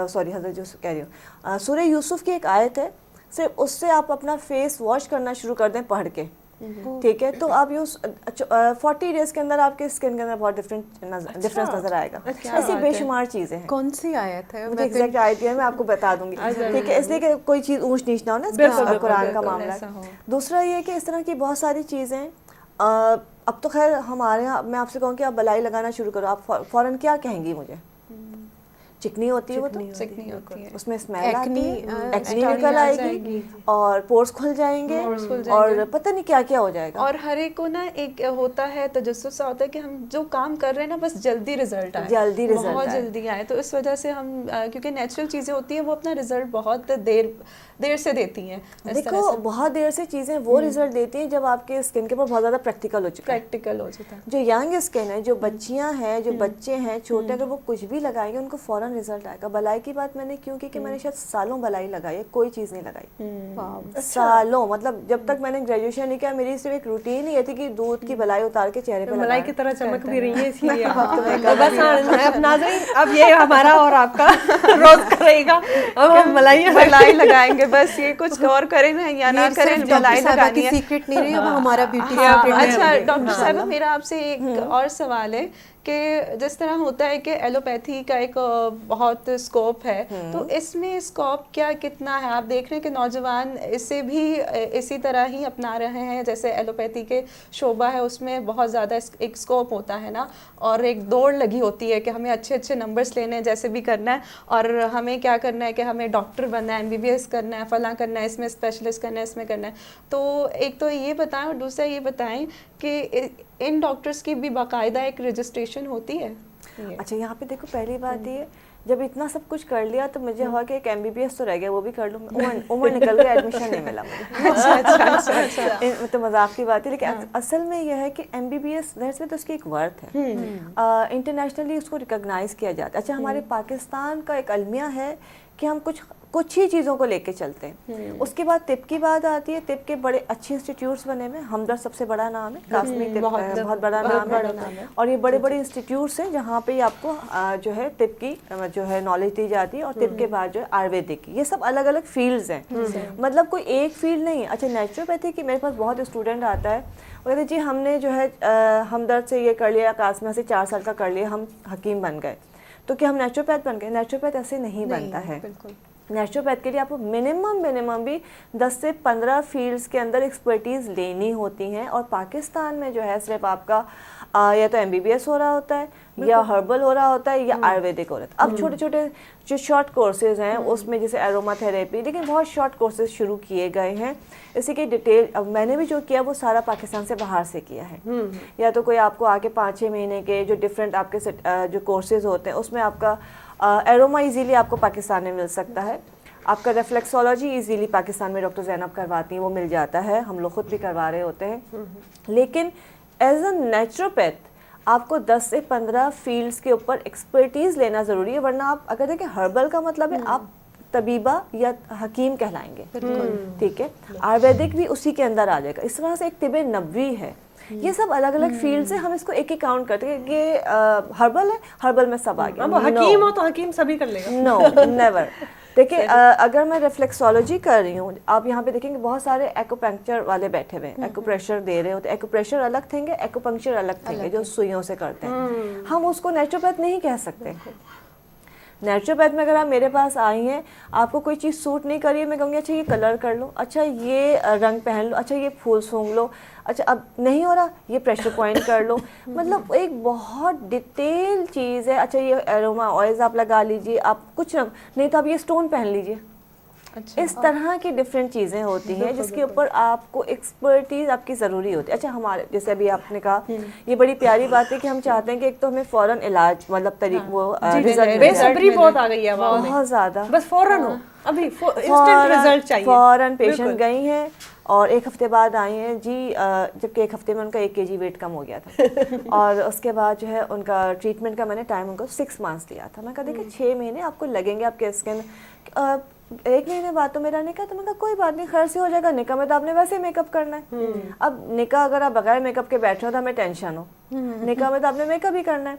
جو کہہ رہی ہوں, سورہ یوسف کی ایک آیت ہے, صرف اس سے آپ اپنا فیس واش کرنا شروع کر دیں پڑھ کے, ٹھیک ہے, تو آپ یوں 40 ڈیز کے اندر آپ کے اسکن کے اندر بہت ڈفرینس نظر آئے گا. ایسی بے شمار چیزیں ہیں. کون سی آیت ہے؟ مجھے ایگزیکٹ آیت ہے, میں آپ کو بتا دوں گی, ٹھیک ہے, اس لیے کہ کوئی چیز اونچ نیچ نہ ہو نا, قرآن کا معاملہ ہے. دوسرا یہ کہ اس طرح کی بہت ساری چیزیں, اب تو خیر ہمارے یہاں میں آپ سے کہوں کہ آپ بلائی لگانا شروع کرو, آپ فوراً کیا کہیں گی مجھے؟ چکنی ہوتی ہے, وہ تو اس میں اسمیل آتی ہے, ایکنی نکل آئے گی, اور پورس کھل جائیں گے, اور پتہ نہیں کیا کیا ہو جائے گا. اور ہر ایک کو نا ایک ہوتا ہے تجسس سا ہوتا ہے کہ ہم جو کام کر رہے ہیں نا بس جلدی رزلٹ آئے, بہت جلدی آئے. تو اس وجہ سے ہم کیونکہ نیچرل چیزیں ہوتی ہیں وہ اپنا رزلٹ بہت دیر سے دیتی ہیں. دیکھو بہت دیر سے چیزیں وہ رزلٹ دیتی ہیں جب آپ کے اسکن کے اوپر بہت زیادہ پریکٹیکل ہو چکا ہے. جو ینگ اسکن ہے, جو بچیاں ہیں, جو بچے ہیں چھوٹے, اگر وہ کچھ بھی لگائیں گے ان کو فوراً رزلٹ آئے گا. بلائی کی بات میں نے کیوں کی کہ میں نے شاید سالوں بلائی لگائی ہے, کوئی چیز نہیں لگائی سالوں, مطلب جب تک میں نے گریجویشن نہیں کیا, میری صرف ایک روٹین ہی یہ تھی کہ دودھ کی بلائی اتار کے چہرے پہ ملائی کی طرح چمک بھی رہی ہے, اس لیے بس ناظرین اب یہ ہمارا اور آپ کا روز کرے گا, اب ہم ملائی لگائیں گے, بس یہ کچھ اور کریں نا یا نہ کریں, بلائی لگانی ہے. سیکرٹ نہیں رہی, اب ہمارا بیوٹی سیکرٹ. اچھا ڈاکٹر صاحبہ میرا آپ سے ایک اور سوال ہے کہ جس طرح ہوتا ہے کہ ایلوپیتھی کا ایک بہت اسکوپ ہے, تو اس میں اسکوپ کیا کتنا ہے؟ آپ دیکھ رہے ہیں کہ نوجوان اسے بھی اسی طرح ہی اپنا رہے ہیں, جیسے ایلوپیتھی کے شعبہ ہے اس میں بہت زیادہ ایک اسکوپ ہوتا ہے نا, اور ایک دوڑ لگی ہوتی ہے کہ ہمیں اچھے نمبرز لینے ہیں, جیسے بھی کرنا ہے, اور ہمیں کیا کرنا ہے کہ ہمیں ڈاکٹر بننا ہے, MBBS کرنا ہے, فلاں کرنا ہے, اس میں اسپیشلسٹ کرنا ہے, اس میں کرنا ہے. تو ایک تو یہ بتائیں, اور دوسرا یہ بتائیں کہ ان ڈاکٹرز کی بھی باقاعدہ ایک رجسٹریشن ہوتی ہے. اچھا یہاں پہ دیکھو پہلی بات یہ, جب اتنا سب کچھ کر لیا تو مجھے ہوا کہ ایک MBBS تو رہ گیا, وہ بھی کر لوں. عمر نکل گئی, ایڈمیشن نہیں ملا مجھے. تو مذاق کی بات ہے, لیکن اصل میں یہ ہے کہ MBBS ظاہر سے تو اس کی ایک ورتھ ہے, انٹرنیشنلی اس کو ریکگنائز کیا جاتا ہے. اچھا ہمارے پاکستان کا ایک المیہ ہے کہ ہم کچھ कुछ ही चीज़ों को लेके चलते हैं। उसके बाद तिब की बात आती है। तिब के बड़े अच्छे इंस्टीट्यूट्स बने हुए हैं, हमदर्द सबसे बड़ा नाम है, कासमी तिब बहुत बड़ा नाम है, और ये बड़े बड़े इंस्टीट्यूट्स हैं जहाँ पे आपको जो है तिब की जो है नॉलेज दी जाती है, और तिब के बाद जो है आयुर्वेदिक की, ये सब अलग अलग फील्ड्स हैं, मतलब कोई एक फील्ड नहीं है। अच्छा, नेचुरोपैथी की मेरे पास बहुत स्टूडेंट आता है, वो कहते जी हमने जो है हमदर्द से ये कर लिया, कासमिया से 4 साल का कर लिया, हम हकीम बन गए, तो क्या हम नेचुरोपैथ बन गए? नेचुरोपैथ ऐसे नहीं बनता है। नेचुरोपैथ के लिए आपको मिनिमम भी 10 से 15 फील्ड्स के अंदर एक्सपर्टीज़ लेनी होती हैं, और पाकिस्तान में जो है सिर्फ आपका या तो MBBS हो रहा होता है, या हर्बल हो रहा होता है, या आयुर्वेदिक हो रहा है। अब छोटे छोटे जो शॉर्ट कोर्सेज हैं उसमें जैसे एरोमा थेरेपी, लेकिन बहुत शॉर्ट कोर्सेज शुरू किए गए हैं। इसी की डिटेल अब मैंने भी जो किया वो सारा पाकिस्तान से बाहर से किया है। या तो कोई आपको आके 5-6 महीने के जो डिफरेंट आपके जो कोर्सेज होते हैं उसमें आपका एरोमा इजीली आपको पाकिस्तान में मिल सकता है, आपका रिफ्लेक्सोलॉजी इजीली पाकिस्तान में डॉक्टर ज़ैनब करवाती हैं, वो मिल जाता है, हम लोग खुद भी करवा रहे होते हैं। लेकिन एज अ नेचुरोपैथ आपको 10 से 15 फील्ड्स के ऊपर एक्सपर्टीज़ लेना ज़रूरी है, वरना आप अगर देखें हर्बल का मतलब है आप तबीबा या हकीम कहलाएंगे, ठीक है। आयुर्वेदिक भी उसी के अंदर आ जाएगा। इस तरह से एक तिब नबवी है, ये सब अलग अलग फील्ड से हम इसको एक काउंट करते हैं कि ये हर्बल है, हर्बल में सब आ गया। हकीम हो तो हकीम सभी कर लेगा। No never. देखिए अगर मैं रिफ्लेक्सोलॉजी कर रही हूँ, आप यहाँ पे देखेंगे बहुत सारे एक्यूपंक्चर वाले बैठे हुए हैं, एक्यूप्रेशर दे रहे होते हैं। एक्यूप्रेशर अलग थेंगे, एक्यूपंक्चर अलग थेंगे, जो सुइयों से करते हैं। हम उसको नेचुरोपैथ नहीं कह सकते। नेचुरोपैथ में अगर आप मेरे पास आई हैं, आपको कोई चीज़ सूट नहीं करी है, मैं कहूँगी अच्छा ये कलर कर लो, अच्छा ये रंग पहन लो, अच्छा ये फूल सूंघ लो, अच्छा अब नहीं हो रहा ये प्रेशर पॉइंट कर लो। मतलब एक बहुत डिटेल चीज़ है। अच्छा ये एरोमा ऑयल्स आप लगा लीजिए, आप कुछ नहीं तो आप ये स्टोन पहन लीजिए। अच्छा, इस तरह की डिफरेंट चीज़ें होती हैं जिसके ऊपर आपको एक्सपर्टीज़ आपकी ज़रूरी होती है। अच्छा हमारे जैसे अभी आपने कहा, ये बड़ी प्यारी बात है कि हम चाहते हैं कि एक तो हमें फ़ौरन इलाज मतलब वो रिजल्ट बेसब्री बहुत आ गई है, बहुत ज़्यादा, बस फ़ौरन हो, अभी इंस्टेंट रिजल्ट चाहिए। फ़ौरन पेशेंट गई हैं और 1 हफ्ते बाद आई हैं जी, जबकि 1 हफ्ते में उनका 1 kg वेट कम हो गया था। और उसके बाद जो है उनका ट्रीटमेंट का मैंने टाइम उनको 6 मंथ्स दिया था। मैं कहा देखिए 6 महीने आपको लगेंगे, आपके स्किन 1 महीने बाद तो मेरा निकाह, तो मैं कहा कोई बात नहीं, खैर से हो जाएगा। निकाह में तो आपने वैसे मेकअप करना है। अब निकाह अगर आप बगैर मेकअप के बैठे हो तो हमें टेंशन हो, निकाह में तो आपने मेकअप ही करना है।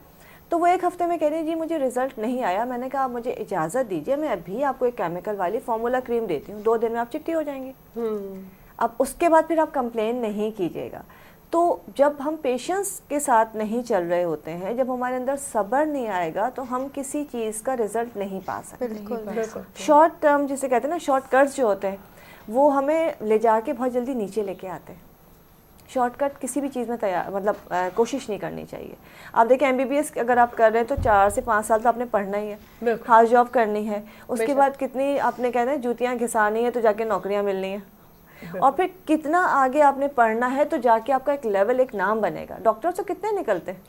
तो वो 1 हफ्ते में कह रही जी मुझे रिजल्ट नहीं आया। मैंने कहा आप मुझे इजाज़त दीजिए, मैं अभी आपको एक केमिकल वाली फॉर्मूला क्रीम देती हूँ, 2 दिन में आप चिट्टी हो जाएंगी। अब उसके बाद फिर आप कंप्लेन नहीं कीजिएगा। तो जब हम पेशेंस के साथ नहीं चल रहे होते हैं, जब हमारे अंदर सब्र नहीं आएगा, तो हम किसी चीज़ का रिजल्ट नहीं पा सकते। शॉर्ट टर्म जिसे कहते हैं ना, शॉर्ट कट्स जो होते हैं वो हमें ले जाके बहुत जल्दी नीचे लेके आते हैं। शॉर्टकट किसी भी चीज़ में कोशिश नहीं करनी चाहिए। आप देखें MBBS अगर आप कर रहे हैं तो 4 से 5 साल तो आपने पढ़ना ही है, खास जॉब करनी है, उसके बाद कितनी आपने कहना है जूतियाँ घिसानी है तो जाके नौकरियाँ मिलनी है, और फिर कितना आगे आपने पढ़ना है तो जाके आपका एक लेवल, एक नाम बनेगा। डॉक्टर तो कितने निकलते हैं,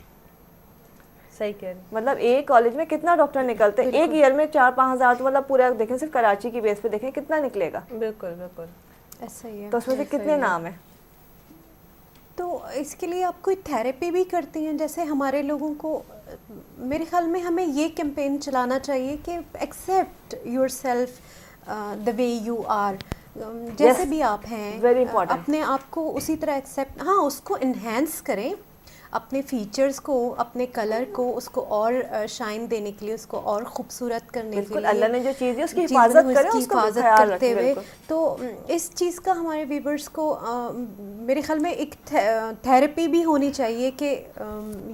सही कह रहे, मतलब एक कॉलेज में कितना डॉक्टर निकलते हैं, एक ईयर में 4-5 हज़ार, तो मतलब पूरा देखें सिर्फ कराची की बेस पे देखें कितना निकलेगा। बिल्कुल बिल्कुल ऐसा ही है। तो उसमें से कितने नाम है। तो इसके लिए आप कोई थेरेपी भी करती हैं? जैसे हमारे लोगों को, मेरे ख्याल में हमें ये कैंपेन चलाना चाहिए कि accept yourself the way you are, जैसे भी आप हैं, अपने आप को उसी तरह एक्सेप्ट, हाँ उसको इन्हेंस करें, अपने फीचर्स को, अपने कलर को, उसको और शाइन देने के लिए, उसको और खूबसूरत करने के लिए अल्लाह ने जो चीज़ है उसकी हिफाजत करें, उसको ख्याल करते हुए। तो इस चीज़ का हमारे व्यूअर्स को मेरे ख्याल में एक थेरेपी भी होनी चाहिए कि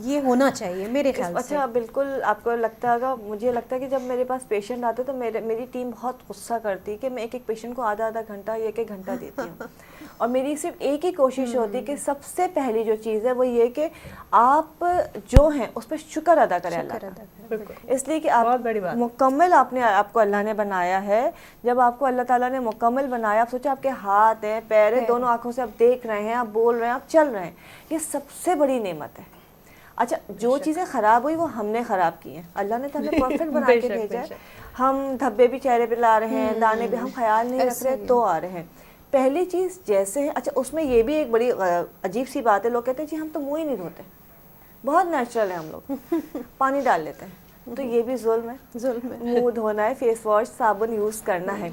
ये होना चाहिए मेरे ख्याल से। अच्छा बिल्कुल, आपको लगता होगा, मुझे लगता है कि जब मेरे पास पेशेंट आते तो मेरी टीम बहुत गुस्सा करती है कि मैं एक पेशेंट को आधा घंटा या 1 घंटा देती हूँ। और मेरी सिर्फ एक ही कोशिश होती है कि सबसे पहली जो चीज़ है वो ये कि आप जो हैं उस पर शुक्र अदा करें अल्लाह का। इसलिए कि आप मुकम्मल आपको अल्लाह ने बनाया है। जब आपको अल्लाह ताला ने मुकम्मल बनाया, आप सोचो आपके हाथ हैं, पैर हैं, दोनों आँखों से आप देख रहे हैं, आप बोल रहे हैं, आप चल रहे हैं, ये सबसे बड़ी नेमत है। अच्छा जो चीज़ें ख़राब हुई वो हमने ख़राब की हैं, अल्लाह ने तो हमें परफेक्ट बना के भेजा है। हम धब्बे भी चेहरे पे ला रहे हैं, दाने भी हम ख्याल नहीं रख रहे तो आ रहे हैं। पहली चीज़ जैसे है, अच्छा उसमें ये भी एक बड़ी अजीब सी बात है, लोग कहते हैं जी हम तो मुँह ही नहीं धोते, बहुत नेचुरल है हम लोग, पानी डाल लेते हैं। تو یہ بھی ظلم ہے. ظلم ہے. منہ دھونا ہے, فیس واش, صابن یوز کرنا ہے.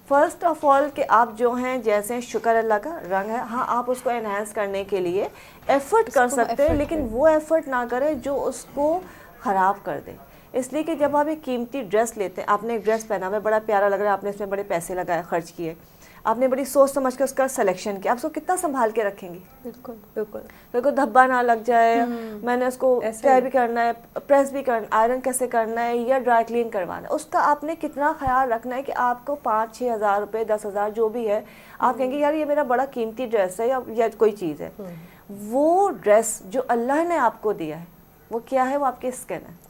فرسٹ آف آل کہ آپ جو ہیں جیسے شکر اللہ کا رنگ ہے, ہاں آپ اس کو انہینس کرنے کے لیے ایفرٹ کر سکتے ہیں, لیکن وہ ایفرٹ نہ کریں جو اس کو خراب کر دے. اس لیے کہ جب آپ ایک قیمتی ڈریس لیتے ہیں, آپ نے ایک ڈریس پہنا ہوا ہے, بڑا پیارا لگ رہا ہے, آپ نے اس میں بڑے پیسے لگائے, خرچ کیے, آپ نے بڑی سوچ سمجھ کے اس کا سلیکشن کیا, آپ اس کو کتنا سنبھال کے رکھیں گی؟ بالکل بالکل. میرے کو دھبا نہ لگ جائے, میں نے اس کو ٹائی بھی کرنا ہے, پریس بھی کرنا, آئرن کیسے کرنا ہے یا ڈرائی کلین کروانا ہے, اس کا آپ نے کتنا خیال رکھنا ہے کہ آپ کو 5-6 ہزار روپے, 10 ہزار جو بھی ہے, آپ کہیں گے یار یہ میرا بڑا قیمتی ڈریس ہے یا کوئی چیز ہے. وہ ڈریس جو اللہ نے آپ کو دیا ہے وہ کیا ہے؟ وہ آپ کی اسکن ہے,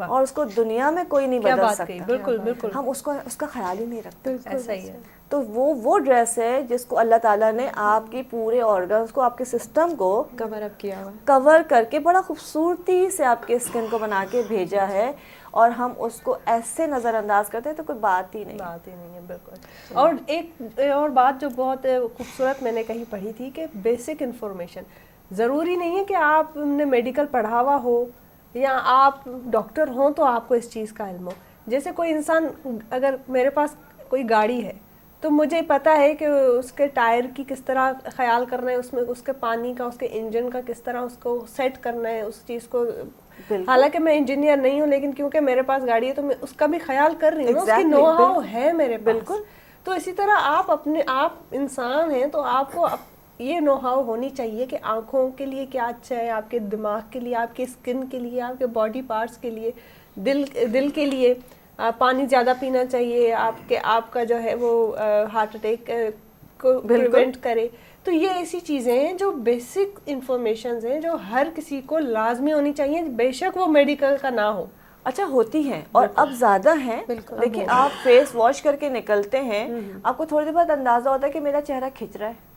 اور اس کو دنیا میں کوئی نہیں بدل سکتا. بالکل بالکل, ہم اس کا خیال ہی نہیں رکھتے. ایسا ہی ہے. تو وہ ڈریس ہے جس کو اللہ تعالیٰ نے آپ کی پورے آرگنز کو, آپ کے سسٹم کو کور اپ کیا ہوا, کور کر کے بڑا خوبصورتی سے آپ کے اسکن کو بنا کے بھیجا ہے, اور ہم اس کو ایسے نظر انداز کرتے ہیں تو کوئی بات ہی نہیں. بات ہی نہیں ہے. بالکل. اور ایک اور بات جو بہت خوبصورت میں نے کہیں پڑھی تھی کہ بیسک انفارمیشن, ضروری نہیں ہے کہ آپ نے میڈیکل پڑھا ہوا ہو یا آپ ڈاکٹر ہوں تو آپ کو اس چیز کا علم ہو. جیسے کوئی انسان, اگر میرے پاس کوئی گاڑی ہے تو مجھے پتہ ہے کہ اس کے ٹائر کی کس طرح خیال کرنا ہے, اس میں اس کے پانی کا, اس کے انجن کا کس طرح اس کو سیٹ کرنا ہے, اس چیز کو. حالانکہ میں انجینئر نہیں ہوں, لیکن کیونکہ میرے پاس گاڑی ہے تو میں اس کا بھی خیال کر رہی ہوں, اس کی نو ہاؤ ہے میرے پاس. بالکل. تو اسی طرح آپ انسان ہیں تو آپ کو یہ نو ہاؤ ہونی چاہیے کہ آنکھوں کے لیے کیا اچھا ہے, آپ کے دماغ کے لیے, آپ کے اسکن کے لیے, آپ کے باڈی پارٹس کے لیے, دل کے لیے پانی زیادہ پینا چاہیے, آپ کا جو ہے وہ ہارٹ اٹیک کو پریونٹ کرے. تو یہ ایسی چیزیں ہیں جو بیسک انفارمیشنز ہیں جو ہر کسی کو لازمی ہونی چاہیے, بے شک وہ میڈیکل کا نہ ہو. اچھا ہوتی ہیں, اور اب زیادہ ہیں. دیکھیں آپ فیس واش کر کے نکلتے ہیں, آپ کو تھوڑی دیر بعد اندازہ ہوتا ہے کہ میرا چہرہ کھچ رہا ہے,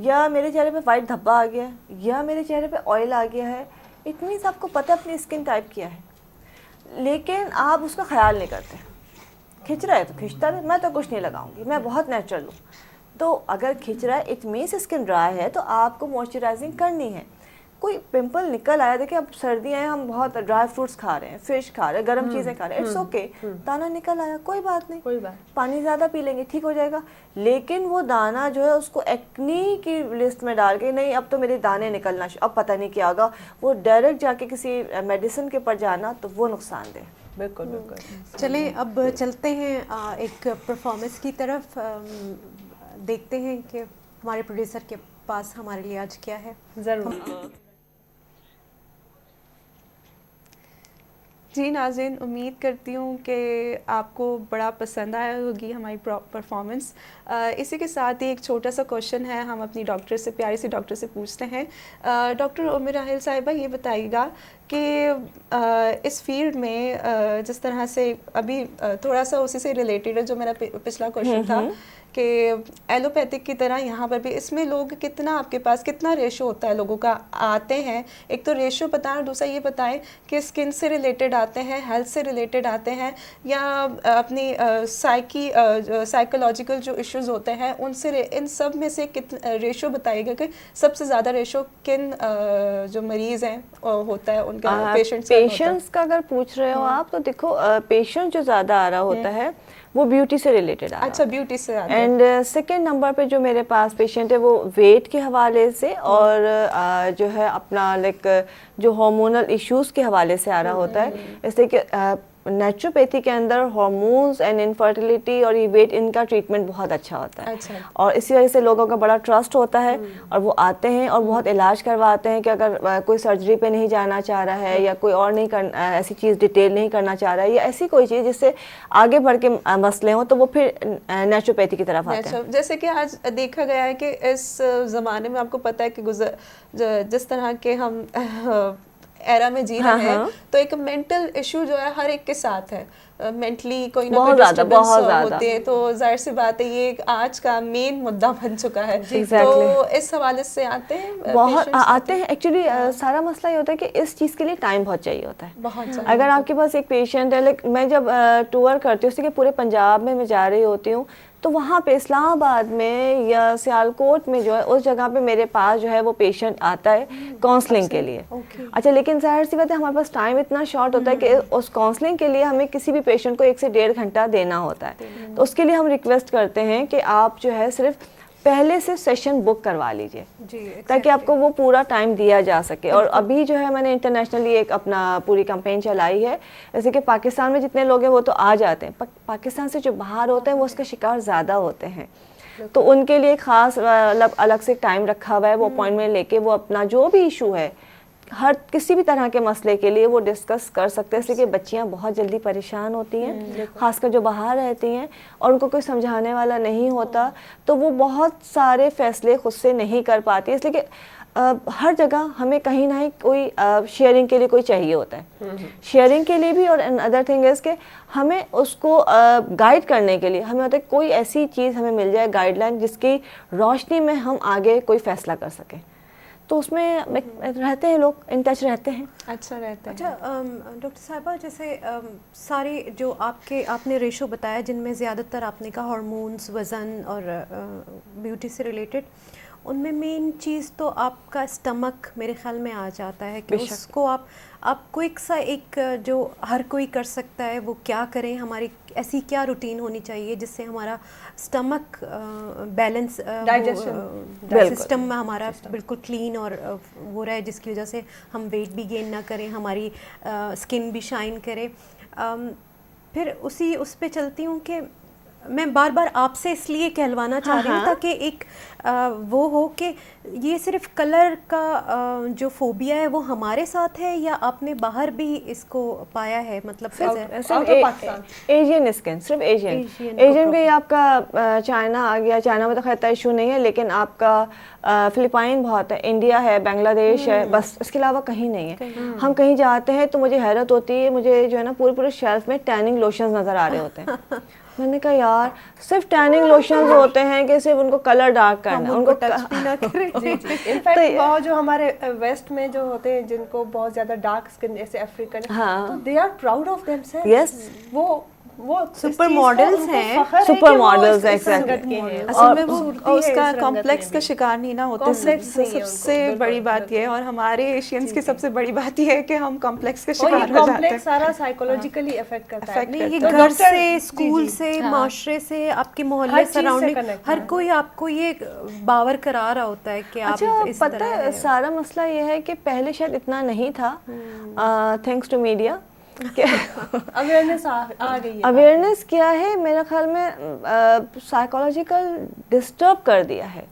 یا میرے چہرے پہ وائٹ دھبا آ گیا ہے, یا میرے چہرے پہ آئل آ گیا ہے. اٹ مینس آپ کو پتہ اپنی اسکن ٹائپ کیا ہے, لیکن آپ اس کا خیال نہیں کرتے. کھچ رہا ہے تو کھچتا رہے, میں تو کچھ نہیں لگاؤں گی, میں بہت نیچرل ہوں. تو اگر کھچ رہا ہے اٹ مینس اسکن ڈرائی ہے, تو آپ کو موئسچرائزنگ کرنی ہے. کوئی پمپل نکل آیا, دیکھیں اب سردیاں ہیں, ہم بہت ڈرائی فروٹس کھا رہے ہیں, فش کھا رہے ہیں, گرم چیزیں کھا رہے ہیں, اٹس اوکے. دانہ نکل آیا, کوئی بات نہیں, پانی زیادہ پی لیں گے ٹھیک ہو جائے گا. لیکن وہ دانہ جو ہے اس کو ایکنی کی لسٹ میں ڈال کے, نہیں اب تو میرے دانے نکلنا, اب پتہ نہیں کیا ہوگا, وہ ڈائریکٹ جا کے کسی میڈیسن کے پر جانا, تو وہ نقصان دہ. بالکل بالکل. چلیں اب چلتے ہیں ایک پرفارمنس کی طرف, دیکھتے ہیں کہ ہمارے پروڈیوسر کے پاس ہمارے لیے آج کیا ہے. ضرور. جی ناظرین, امید کرتی ہوں کہ آپ کو بڑا پسند آیا ہوگی ہماری پرفارمنس. اسی کے ساتھ ہی ایک چھوٹا سا کوشچن ہے, ہم اپنی ڈاکٹر سے, پیاری سی ڈاکٹر سے پوچھتے ہیں. ڈاکٹر ام راحیل صاحبہ, یہ بتائیے گا کہ اس فیلڈ میں جس طرح سے ابھی تھوڑا سا اسی سے ریلیٹڈ ہے جو میرا پچھلا کوشچن تھا, کہ ایلوپیتھک کی طرح یہاں پر بھی اس میں لوگ کتنا, آپ کے پاس کتنا ریشو ہوتا ہے لوگوں کا آتے ہیں؟ ایک تو ریشو بتائیں, اور دوسرا یہ بتائیں کہ اسکن سے ریلیٹڈ آتے ہیں, ہیلتھ سے ریلیٹڈ آتے ہیں, یا اپنی سائیکولوجیکل جو ایشوز ہوتے ہیں ان سے, ان سب میں سے کتنا ریشو بتائیے گا کہ سب سے زیادہ ریشو کن جو مریض ہیں ہوتا ہے ان کا, پیشنٹس کا اگر پوچھ رہے ہو آپ, تو دیکھو پیشنٹ جو زیادہ آ رہا ہوتا ہے وہ بیوٹی سے ریلیٹڈ. اچھا, بیوٹی سے. اینڈ سیکنڈ نمبر پہ جو میرے پاس پیشنٹ ہے وہ ویٹ کے حوالے سے, اور جو ہے اپنا لائک جو ہارمونل ایشوز کے حوالے سے آ رہا ہوتا ہے. اس لیے کہ نیچروپیتھی کے اندر ہارمونز اینڈ انفرٹیلیٹی اور یہ ویٹ, ان کا ٹریٹمنٹ بہت اچھا ہوتا ہے. اور اسی وجہ سے لوگوں کا بڑا ٹرسٹ ہوتا ہے, اور وہ آتے ہیں اور بہت علاج کرواتے ہیں, کہ اگر کوئی سرجری پہ نہیں جانا چاہ رہا ہے, یا کوئی اور نہیں ایسی چیز ڈیٹیل نہیں کرنا چاہ رہا ہے, یا ایسی کوئی چیز جس سے آگے بڑھ کے مسئلے ہوں, تو وہ پھر نیچروپیتھی کی طرف آتے ہیں. جیسے کہ آج دیکھا گیا ہے کہ اس زمانے میں آپ کو پتہ ہے کہ جس طرح کے ہم ایرا میں جی رہے ہیں, تو ایک مینٹل ایشو جو ہے ہر ایک کے ساتھ ہے, مینٹلی کوئی نہ کوئی ڈسٹربنس ہوتی ہے. تو ظاہر سی بات ہے یہ آج کا مین مدعا بن چکا ہے. تو اس حوالے سے آتے ہیں, بہت آتے ہیں. ایکچولی سارا مسئلہ یہ ہوتا ہے کہ اس چیز کے لیے ٹائم بہت چاہیے ہوتا ہے. اگر آپ کے پاس ایک پیشنٹ ہے, میں جب ٹور کرتی ہوں, اس لیے پورے پنجاب میں جا رہی ہوتی ہوں, تو وہاں پہ اسلام آباد میں یا سیالکوٹ میں جو ہے اس جگہ پہ میرے پاس جو ہے وہ پیشنٹ آتا ہے کاؤنسلنگ کے لیے. اچھا لیکن ظاہر سی بات ہے ہمارے پاس ٹائم اتنا شارٹ ہوتا ہے کہ اس کاؤنسلنگ کے لیے ہمیں کسی بھی پیشنٹ کو 1 سے 1.5 گھنٹہ دینا ہوتا ہے. تو اس کے لیے ہم ریکویسٹ کرتے ہیں کہ آپ جو ہے صرف پہلے سے سیشن بک کروا لیجئے تاکہ آپ کو وہ پورا ٹائم دیا جا سکے. اور ابھی جو ہے میں نے انٹرنیشنلی ایک اپنا پوری کمپین چلائی ہے, جیسے کہ پاکستان میں جتنے لوگ ہیں وہ تو آ جاتے ہیں, پاکستان سے جو باہر ہوتے ہیں وہ اس کا شکار زیادہ ہوتے ہیں, تو ان کے لیے ایک خاص الگ سے ٹائم رکھا ہوا ہے, وہ اپوائنٹمنٹ لے کے وہ اپنا جو بھی ایشو ہے ہر کسی بھی طرح کے مسئلے کے لیے وہ ڈسکس کر سکتے ہیں. اس لیے کہ بچیاں بہت جلدی پریشان ہوتی ہیں, خاص کر جو باہر رہتی ہیں اور ان کو کوئی سمجھانے والا نہیں ہوتا, تو وہ بہت سارے فیصلے خود سے نہیں کر پاتی. اس لیے کہ ہر جگہ ہمیں کہیں نہ کوئی شیئرنگ کے لیے کوئی چاہیے ہوتا ہے, شیئرنگ کے لیے بھی, اور ادر تھنگ از کہ ہمیں اس کو گائیڈ کرنے کے لیے ہمیں ہوتا ہے کوئی ایسی چیز ہمیں مل جائے گائیڈ لائن جس کی روشنی میں ہم آگے کوئی فیصلہ کر سکیں. تو اس میں رہتے ہیں لوگ, ان ٹچ رہتے ہیں. اچھا رہتا ہے. اچھا ڈاکٹر صاحبہ, جیسے سارے جو آپ نے ریشو بتایا جن میں زیادہ تر آپ نے کہا ہارمونز, وزن اور بیوٹی سے ریلیٹڈ, ان میں مین چیز تو آپ کا اسٹمک میرے خیال میں آ جاتا ہے کہ اس کو آپ کوئک سا ایک جو ہر کوئی کر سکتا ہے وہ کیا کریں, ہماری ایسی کیا روٹین ہونی چاہیے جس سے ہمارا اسٹمک بیلنس سسٹم میں ہمارا بالکل کلین اور وہ رہے, جس کی وجہ سے ہم ویٹ بھی گین نہ کریں, ہماری اسکن بھی شائن کرے. پھر اس پہ چلتی ہوں کہ میں بار بار آپ سے اس لیے کہلوانا چاہ رہی ہوں تاکہ ایک وہ ہو کہ یہ صرف کلر کا جو فوبیا ہے وہ ہمارے ساتھ ہے یا آپ نے باہر بھی اس کو پایا ہے, مطلب ایشین اسکن, صرف ایشین بھی آپ کا چائنا آ گیا, چائنا میں تو خیر ایشو نہیں ہے, لیکن آپ کا فلپائن بہت ہے, انڈیا ہے, بنگلہ دیش ہے, بس اس کے علاوہ کہیں نہیں ہے. ہم کہیں جاتے ہیں تو مجھے حیرت ہوتی ہے, مجھے جو ہے نا پورے شیلف میں ٹیننگ لوشنز نظر آ رہے ہوتے ہیں. میں نے کہا یار صرف ٹیننگ لوشنز ہوتے ہیں کہ صرف ان کو کلر ڈارک کرنا ہے, ان کو ٹچ بھی نہ کریں. انفیکٹ بہت جو ہمارے ویسٹ میں جو ہوتے ہیں جن کو بہت زیادہ ڈارک اسکن جیسے افریقن, تو they are proud of them self. Yes, وہ سپر ماڈلز ہیں, سپر ماڈلز ایگزیکٹلی. اصل میں وہ اس کا کمپلیکس کا شکار نہیں نہ ہوتے. سب سے بڑی بات یہ, اور ہمارے ایشینز کی سب سے بڑی بات یہ ہے کہ ہم کمپلیکس کا شکار ہو جاتے ہیں. سارا سائیکولوجیکلی افیکٹ کرتا ہے. یہ گھر سے, اسکول سے, معاشرے سے, آپ کے محلے سراؤنڈنگ, ہر کوئی آپ کو یہ باور کرا رہا ہوتا ہے کہ آپ اس طرح. پتہ ہے سارا مسئلہ یہ ہے کہ پہلے شاید اتنا نہیں تھا, تھینکس ٹو میڈیا. اویئرنیس کیا ہے میرے خیال میں سائیکولوجیکل ڈسٹرب کر دیا ہے.